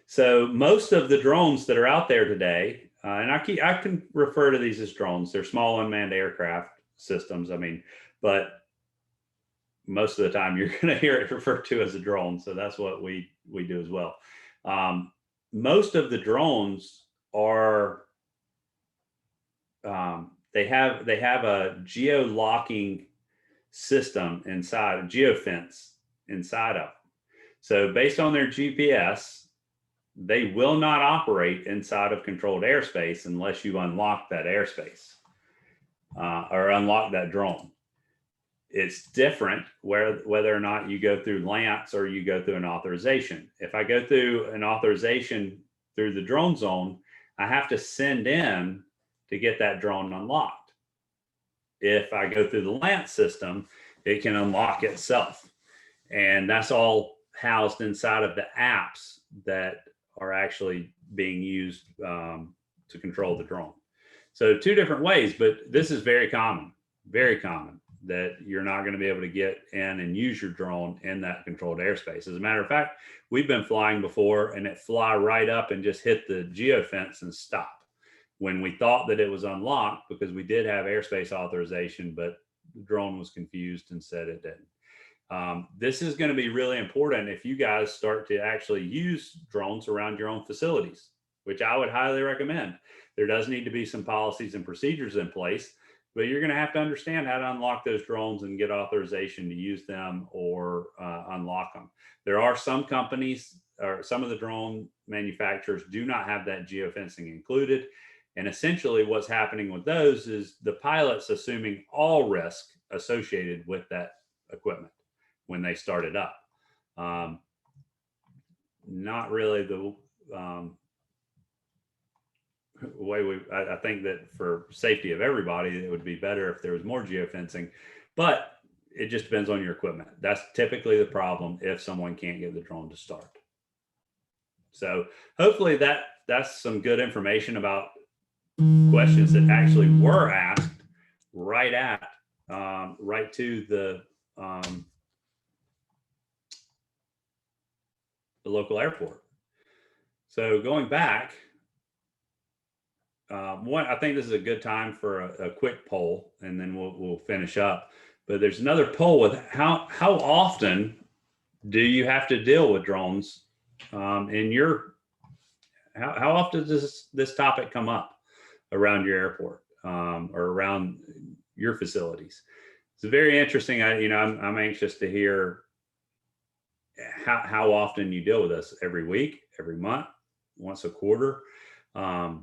So most of the drones that are out there today, and I can refer to these as drones. They're small unmanned aircraft systems. But most of the time you're going to hear it referred to as a drone. So that's what we do as well. Most of the drones are, they have a geo-locking system inside, a geofence inside of them. So based on their GPS, they will not operate inside of controlled airspace unless you unlock that airspace or unlock that drone. It's different whether or not you go through LANTs or you go through an authorization. If I go through an authorization through the drone zone, I have to send in to get that drone unlocked. If I go through the LANT system, it can unlock itself. And that's all housed inside of the apps that are actually being used to control the drone. So two different ways, but this is very common that you're not going to be able to get in and use your drone in that controlled airspace. As a matter of fact, we've been flying before and it fly right up and just hit the geofence and stop when we thought that it was unlocked, because we did have airspace authorization, but the drone was confused and said it didn't. This is going to be really important if you guys start to actually use drones around your own facilities, which I would highly recommend. There does need to be some policies and procedures in place, but you're going to have to understand how to unlock those drones and get authorization to use them or unlock them. There are some companies or some of the drone manufacturers do not have that geofencing included. And essentially what's happening with those is the pilot's assuming all risk associated with that equipment when they start it up. Not really the way I think that for safety of everybody, it would be better if there was more geofencing, but it just depends on your equipment. That's typically the problem if someone can't get the drone to start. So hopefully that's some good information about questions that actually were asked right to the local airport. So going back, I think this is a good time for a quick poll, and then we'll finish up. But there's another poll with how often do you have to deal with drones in your, how often does this topic come up around your airport or around your facilities? It's very interesting. I'm anxious to hear how often you deal with this. Every week, every month, once a quarter. I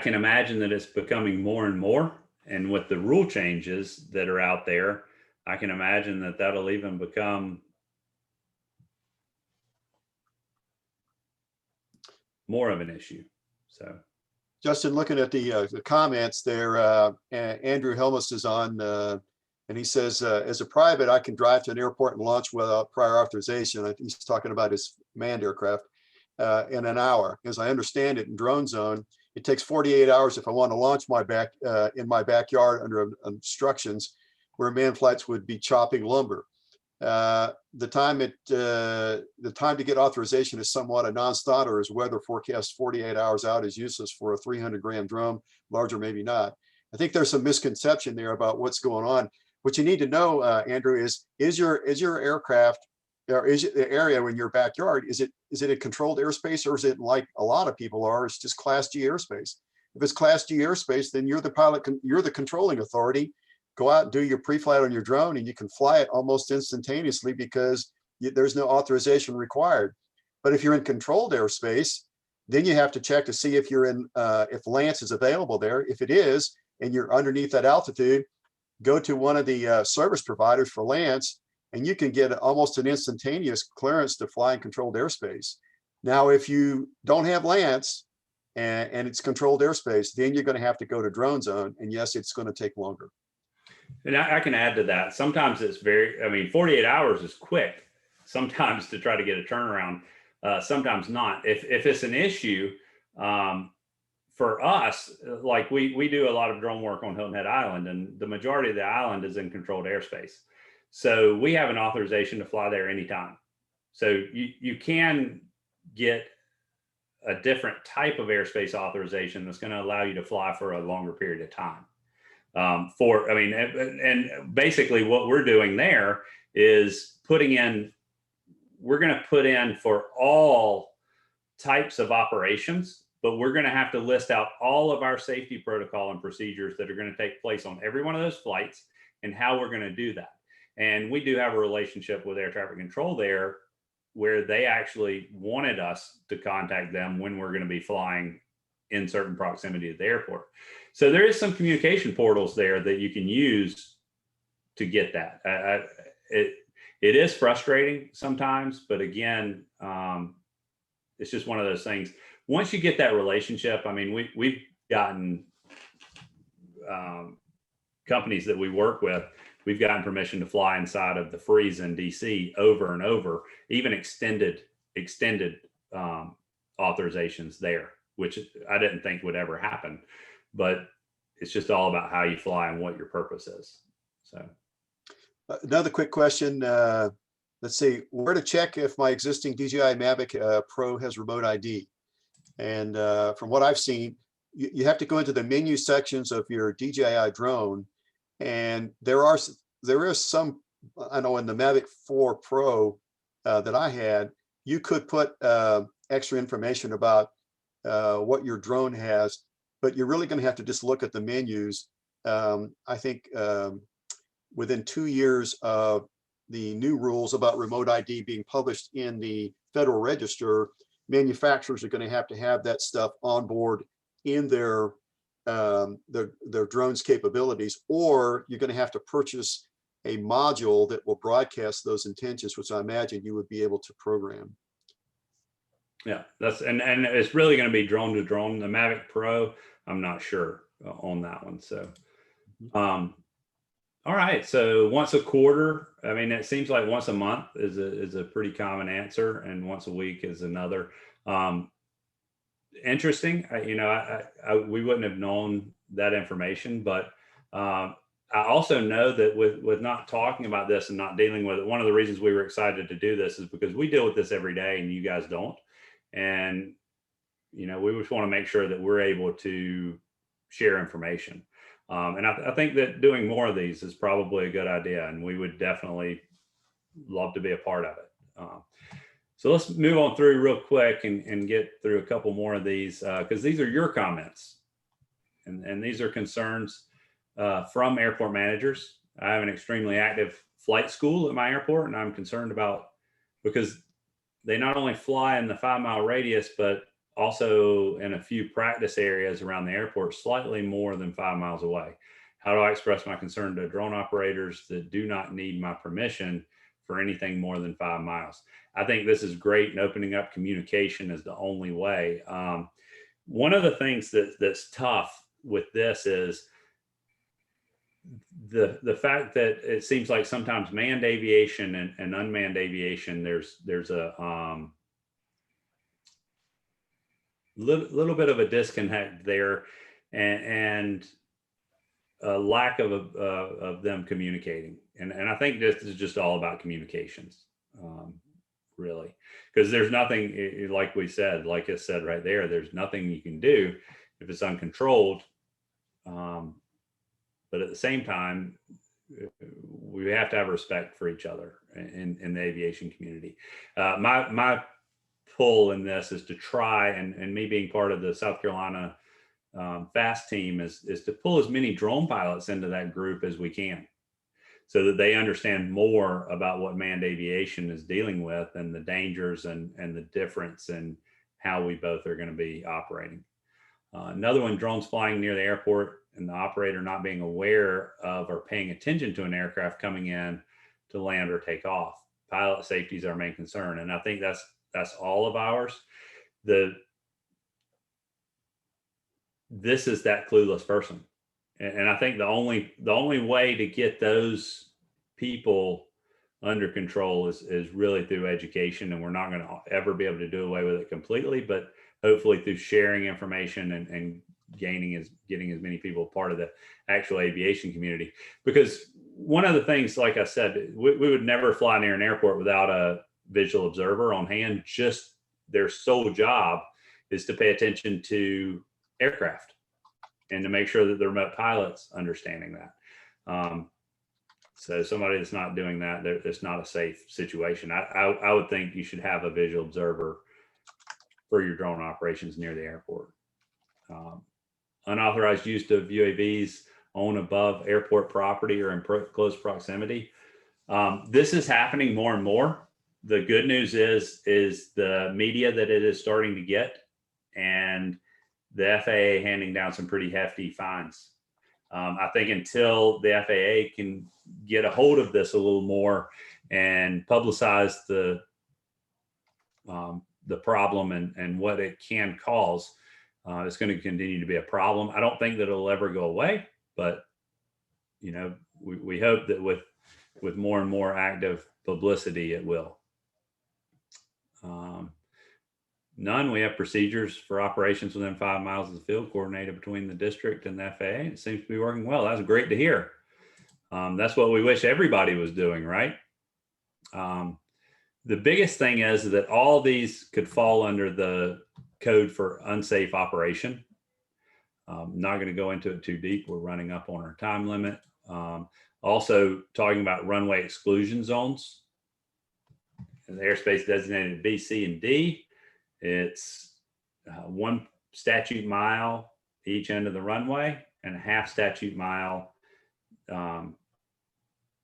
can imagine that it's becoming more and more. And with the rule changes that are out there, I can imagine that that'll even become more of an issue. So, Justin, looking at the comments there, Andrew Helmus is on, and he says, as a private, I can drive to an airport and launch without prior authorization. I think he's talking about his manned aircraft in an hour. As I understand it, in Drone Zone, it takes 48 hours if I want to launch in my backyard under instructions, where manned flights would be chopping lumber. The time to get authorization is somewhat a non-starter, as weather forecast 48 hours out is useless for a 300-gram drone, larger maybe not. I think there's some misconception there about what's going on. What you need to know, Andrew, is your aircraft, or is it the area in your backyard, is it a controlled airspace, or is it like a lot of people are, it's just Class G airspace? If it's Class G airspace, then you're the pilot, you're the controlling authority. Go out and do your pre-flight on your drone, and you can fly it almost instantaneously because there's no authorization required. But if you're in controlled airspace, then you have to check to see if you're in, if Lance is available there. If it is, and you're underneath that altitude, go to one of the service providers for Lance, and you can get almost an instantaneous clearance to fly in controlled airspace. Now, if you don't have Lance and it's controlled airspace, then you're going to have to go to Drone Zone, and yes, it's going to take longer. And I can add to that. Sometimes it's 48 hours is quick sometimes to try to get a turnaround, sometimes not. If it's an issue, for us, like we do a lot of drone work on Hilton Head Island, and the majority of the island is in controlled airspace. So we have an authorization to fly there anytime. So you can get a different type of airspace authorization that's going to allow you to fly for a longer period of time. And basically what we're doing there is we're going to put in for all types of operations, but we're going to have to list out all of our safety protocol and procedures that are going to take place on every one of those flights and how we're going to do that. And we do have a relationship with air traffic control there, where they actually wanted us to contact them when we're going to be flying in certain proximity to the airport. So there is some communication portals there that you can use to get that. It is frustrating sometimes, but again, it's just one of those things. Once you get that relationship, I mean, we've gotten companies that we work with, we've gotten permission to fly inside of the freeze in DC over and over, even extended authorizations there, which I didn't think would ever happen, but it's just all about how you fly and what your purpose is. So Another quick question. Let's see, where to check if my existing DJI Mavic Pro has remote ID? And from what I've seen, you have to go into the menu sections of your DJI drone, and there is some, I know in the Mavic 4 Pro that I had, you could put extra information about what your drone has, but you're really going to have to just look at the menus. I think within 2 years of the new rules about remote ID being published in the Federal Register, manufacturers are going to have that stuff on board in their drones capabilities, or you're going to have to purchase a module that will broadcast those intentions, which I imagine you would be able to program. Yeah, and it's really going to be drone to drone. The Mavic Pro, I'm not sure on that one. So, all right. So once a quarter, I mean, it seems like once a month is a pretty common answer, and once a week is another. Interesting. We wouldn't have known that information, but I also know that with not talking about this and not dealing with it, one of the reasons we were excited to do this is because we deal with this every day and you guys don't. And, we just want to make sure that we're able to share information. And I think that doing more of these is probably a good idea, and we would definitely love to be a part of it. So let's move on through real quick and get through a couple more of these, because these are your comments. And these are concerns from airport managers. I have an extremely active flight school at my airport, and I'm concerned about, because they not only fly in the 5-mile radius, but also in a few practice areas around the airport, slightly more than 5 miles away. How do I express my concern to drone operators that do not need my permission for anything more than 5 miles? I think this is great, and opening up communication is the only way. One of the things that's tough with this is the fact that it seems like sometimes manned aviation and unmanned aviation, there's a little bit of a disconnect there, and a lack of them communicating. And I think this is just all about communications, really, because there's nothing, like I said right there, there's nothing you can do if it's uncontrolled. But at the same time, we have to have respect for each other in the aviation community. My pull in this is to try, and me being part of the South Carolina FAST team is to pull as many drone pilots into that group as we can, so that they understand more about what manned aviation is dealing with, and the dangers and the difference in how we both are going to be operating. Another one, drones flying near the airport and the operator not being aware of or paying attention to an aircraft coming in to land or take off. Pilot safety is our main concern, and I think that's all of ours. This is that clueless person, and I think the only way to get those people under control is really through education, and we're not going to ever be able to do away with it completely, but hopefully through sharing information and getting as many people part of the actual aviation community. Because one of the things, like I said, we would never fly near an airport without a visual observer on hand. Just their sole job is to pay attention to aircraft and to make sure that the remote pilot's understanding that. So somebody that's not doing that, it's not a safe situation. I would think you should have a visual observer for your drone operations near the airport. Unauthorized use of UAVs on above airport property or in close proximity. This is happening more and more. The good news is the media that it is starting to get, and the FAA handing down some pretty hefty fines. I think until the FAA can get a hold of this a little more and publicize the problem and what it can cause, it's going to continue to be a problem. I don't think that it'll ever go away, but you know, we hope that with more and more active publicity, it will. None. We have procedures for operations within 5 miles of the field coordinated between the district and the FAA. It seems to be working well. That's great to hear. That's what we wish everybody was doing, right? The biggest thing is that all these could fall under the code for unsafe operation. Not going to go into it too deep. We're running up on our time limit. Also talking about runway exclusion zones. The airspace designated B, C, and D. It's 1 statute mile each end of the runway and a half statute mile,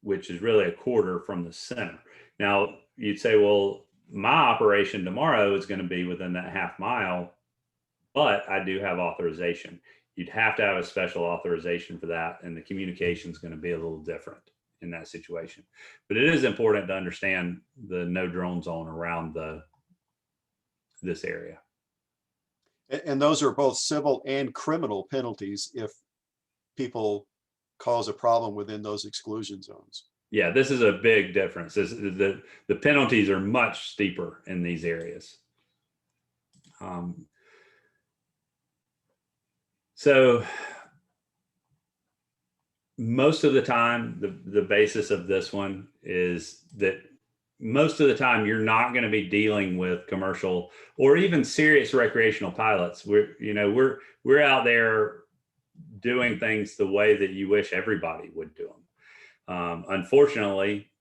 which is really a quarter from the center. Now, you'd say, well, my operation tomorrow is going to be within that half mile, but I do have authorization. You'd have to have a special authorization for that, and the communication is going to be a little different in that situation. But it is important to understand the no drone zone around this area. And those are both civil and criminal penalties if people cause a problem within those exclusion zones. Yeah, this is a big difference. The penalties are much steeper in these areas. So most of the time, the basis of this one is that most of the time you're not going to be dealing with commercial or even serious recreational pilots. We're out there doing things the way that you wish everybody would do them. Unfortunately,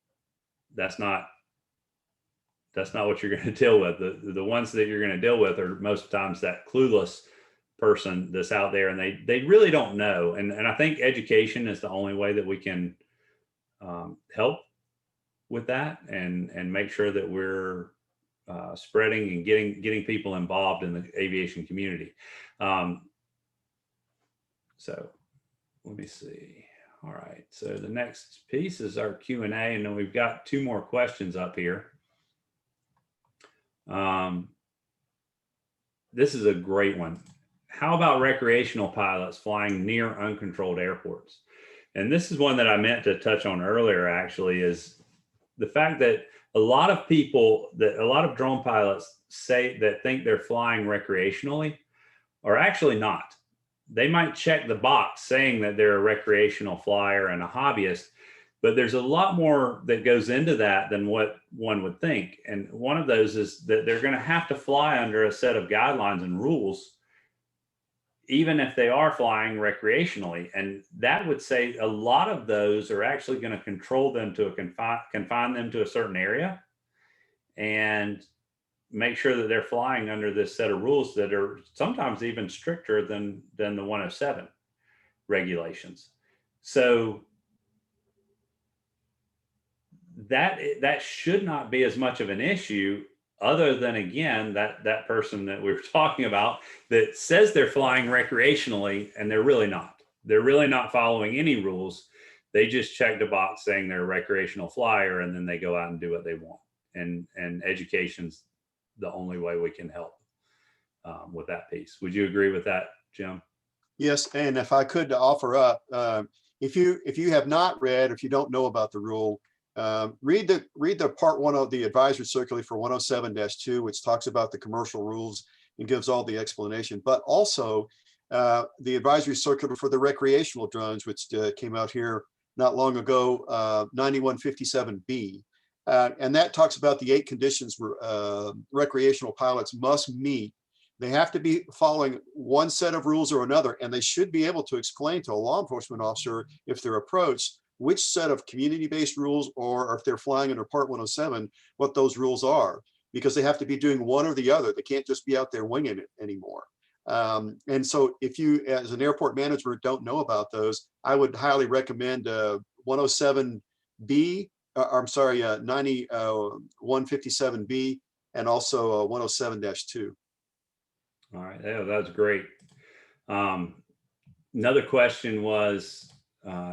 that's not what you're going to deal with. The ones that you're going to deal with are most times that clueless person that's out there, and they really don't know. And I think education is the only way that we can help with that and make sure that we're spreading and getting people involved in the aviation community. So let me see. All right. So the next piece is our Q&A, and then we've got 2 more questions up here. This is a great one. How about recreational pilots flying near uncontrolled airports? And this is one that I meant to touch on earlier, actually, is the fact that a lot of drone pilots say that think they're flying recreationally are actually not. They might check the box saying that they're a recreational flyer and a hobbyist, but there's a lot more that goes into that than what one would think. And one of those is that they're going to have to fly under a set of guidelines and rules, even if they are flying recreationally. And that would say a lot of those are actually going to control them to confine them to a certain area and make sure that they're flying under this set of rules that are sometimes even stricter than the 107 regulations. So that should not be as much of an issue, other than, again, that person that we were talking about that says they're flying recreationally, and they're really not. They're really not following any rules. They just check the box saying they're a recreational flyer, and then they go out and do what they want. And education's the only way we can help with that piece. Would you agree with that, Jim? Yes, and if I could offer up, if you have not read, or if you don't know about the rule, read the part 1 of the advisory circular for 107-2, which talks about the commercial rules and gives all the explanation, but also the advisory circular for the recreational drones, which came out here not long ago, 9157B. And that talks about the 8 conditions recreational pilots must meet. They have to be following one set of rules or another, and they should be able to explain to a law enforcement officer, if they're approached, which set of community-based rules, or if they're flying under Part 107, what those rules are, because they have to be doing one or the other. They can't just be out there winging it anymore. And so if you, as an airport manager, don't know about those, I would highly recommend 107B, 9157B, and also 107-2. All right, that's great. Another question was,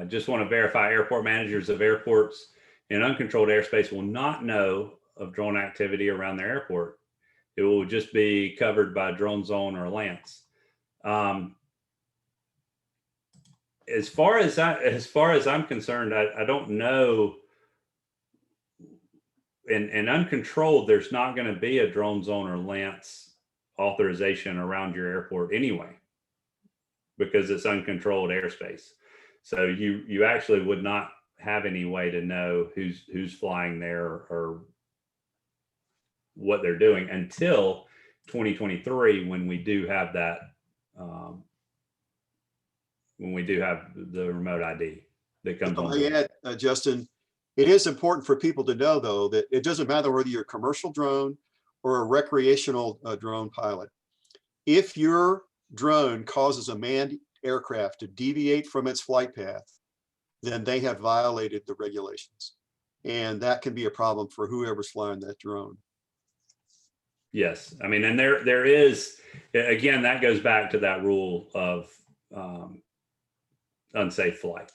just want to verify airport managers of airports in uncontrolled airspace will not know of drone activity around their airport. It will just be covered by drone zone or LANCE. as far as I'm concerned, I don't know. In uncontrolled, there's not going to be a drone zone or Lance authorization around your airport anyway, because it's uncontrolled airspace. So you actually would not have any way to know who's flying there or what they're doing until 2023, when we do have that, when we do have the remote ID that comes on. Yeah, Justin, it is important for people to know, though, that it doesn't matter whether you're a commercial drone or a recreational drone pilot. If your drone causes a manned aircraft to deviate from its flight path, then they have violated the regulations. And that can be a problem for whoever's flying that drone. Yes. I mean, and there is, again, that goes back to that rule of unsafe flight.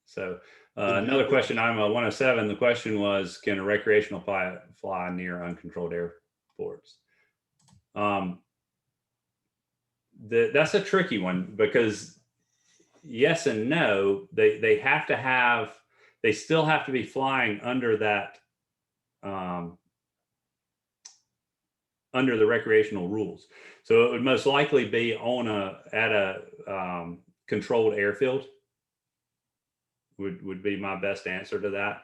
So another question, I'm a 107. The question was, can a recreational pilot fly near uncontrolled airports? That's a tricky one, because yes and no. They have to have, they still have to be flying under that, under the recreational rules. So it would most likely be on at a controlled airfield. Would be my best answer to that.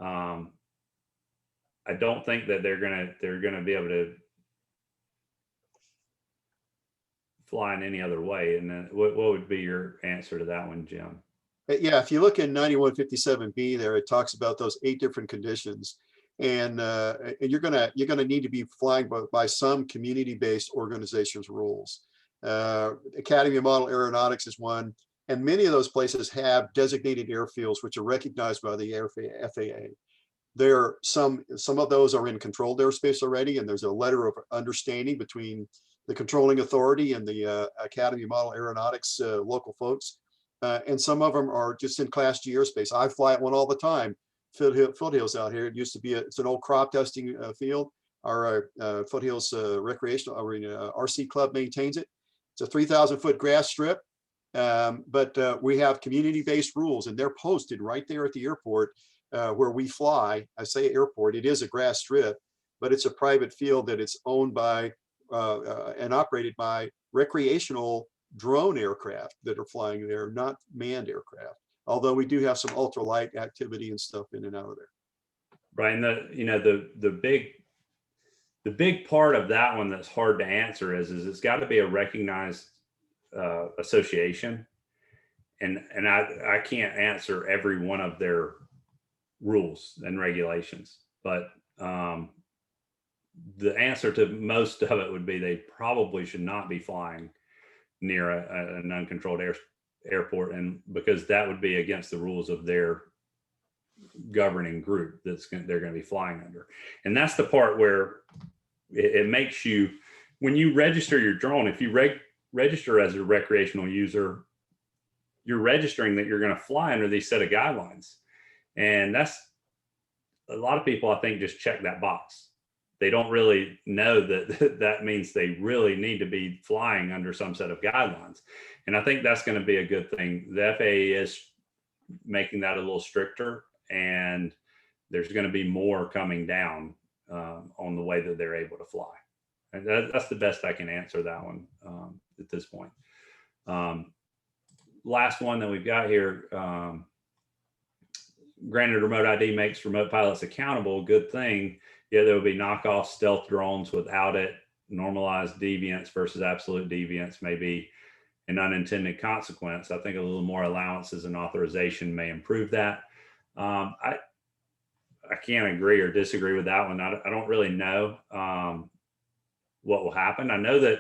I don't think that they're gonna be able to fly in any other way. And then what would be your answer to that one, Jim? Yeah, if you look in 9157B there, it talks about those 8 different conditions. And you're gonna need to be flying by some community-based organization's rules. Academy of Model Aeronautics is one, and many of those places have designated airfields which are recognized by the FAA. There some of those are in controlled airspace already, and there's a letter of understanding between the controlling authority and the Academy of Model Aeronautics local folks. And some of them are just in Class G airspace. I fly at one all the time. Foothills out here. It used to be it's an old crop dusting field. Our Foothills recreational RC club maintains it. It's a 3,000 foot grass strip, but we have community-based rules, and they're posted right there at the airport where we fly. I say airport, it is a grass strip, but it's a private field that it's owned by and operated by recreational drone aircraft that are flying there, not manned aircraft. Although we do have some ultralight activity and stuff in and out of there. Right, and the big part of that one that's hard to answer is it's got to be a recognized association, and I can't answer every one of their rules and regulations, but the answer to most of it would be they probably should not be flying near an uncontrolled airport, and because that would be against the rules of their governing group they're going to be flying under. And that's the part where it makes you, when you register your drone, if you register as a recreational user, you're registering that you're going to fly under these set of guidelines. And that's, a lot of people I think just check that box. They don't really know that that means they really need to be flying under some set of guidelines. And I think that's going to be a good thing. The FAA is making that a little stricter, and there's going to be more coming down on the way that they're able to fly. And that's the best I can answer that one at this point. Last one that we've got here. Granted, remote ID makes remote pilots accountable. Good thing. Yeah, there will be knockoff stealth drones without it. Normalized deviance versus absolute deviance may be an unintended consequence. I think a little more allowances and authorization may improve that. I can't agree or disagree with that one. I don't really know what will happen. I know that,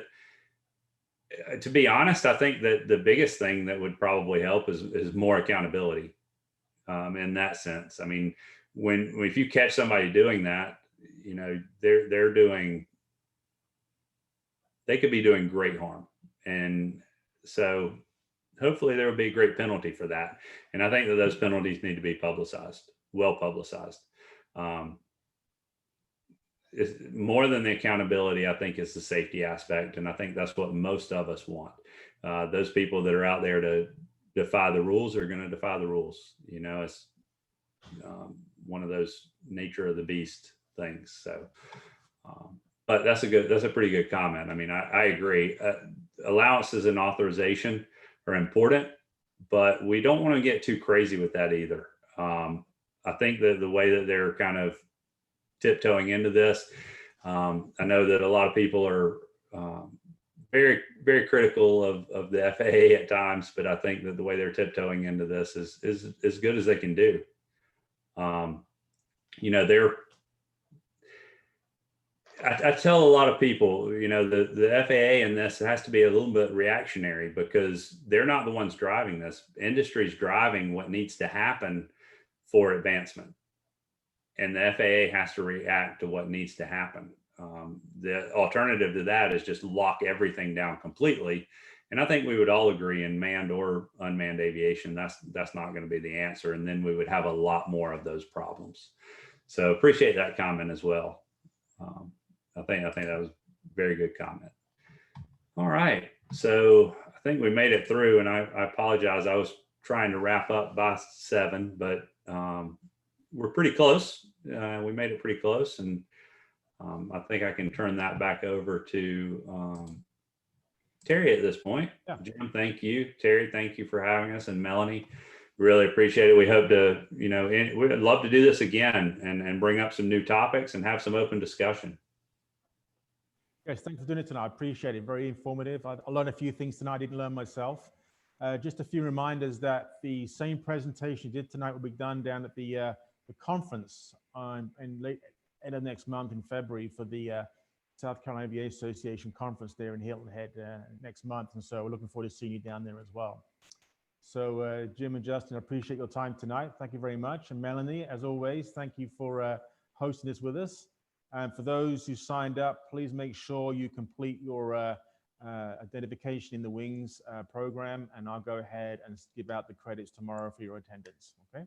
to be honest, I think that the biggest thing that would probably help is more accountability in that sense. I mean, if you catch somebody doing that, you know, they could be doing great harm. And so hopefully there will be a great penalty for that. And I think that those penalties need to be publicized, well publicized. It's more than the accountability, I think, is the safety aspect. And I think that's what most of us want. Those people that are out there to defy the rules are going to defy the rules. You know, it's one of those nature of the beast things. So, but that's a pretty good comment. I mean, I agree. Allowances and authorization are important, but we don't want to get too crazy with that either. I think that the way that they're kind of tiptoeing into this, I know that a lot of people are very, very critical of the FAA at times, but I think that the way they're tiptoeing into this is as good as they can do. You know, I tell a lot of people, you know, the FAA in this has to be a little bit reactionary because they're not the ones driving this. Industry's driving what needs to happen for advancement. And the FAA has to react to what needs to happen. The alternative to that is just lock everything down completely. And I think we would all agree in manned or unmanned aviation, that's not going to be the answer. And then we would have a lot more of those problems. So appreciate that comment as well. I think that was a very good comment. All right. So I think we made it through, and I apologize. I was trying to wrap up by 7, but we're pretty close. We made it pretty close, and I think I can turn that back over to Terry at this point. Yeah. Jim, thank you. Terry, thank you for having us, and Melanie, really appreciate it. We hope to, you know, we'd love to do this again and bring up some new topics and have some open discussion. Yes, thanks for doing it tonight. I appreciate it. Very informative. I learned a few things tonight I didn't learn myself. Just a few reminders that the same presentation you did tonight will be done down at the conference in end of next month in February for the South Carolina Aviation Association conference there in Hilton Head next month. And so we're looking forward to seeing you down there as well. So Jim and Justin, I appreciate your time tonight. Thank you very much. And Melanie, as always, thank you for hosting this with us. And for those who signed up, please make sure you complete your identification in the Wings program, and I'll go ahead and give out the credits tomorrow for your attendance. Okay.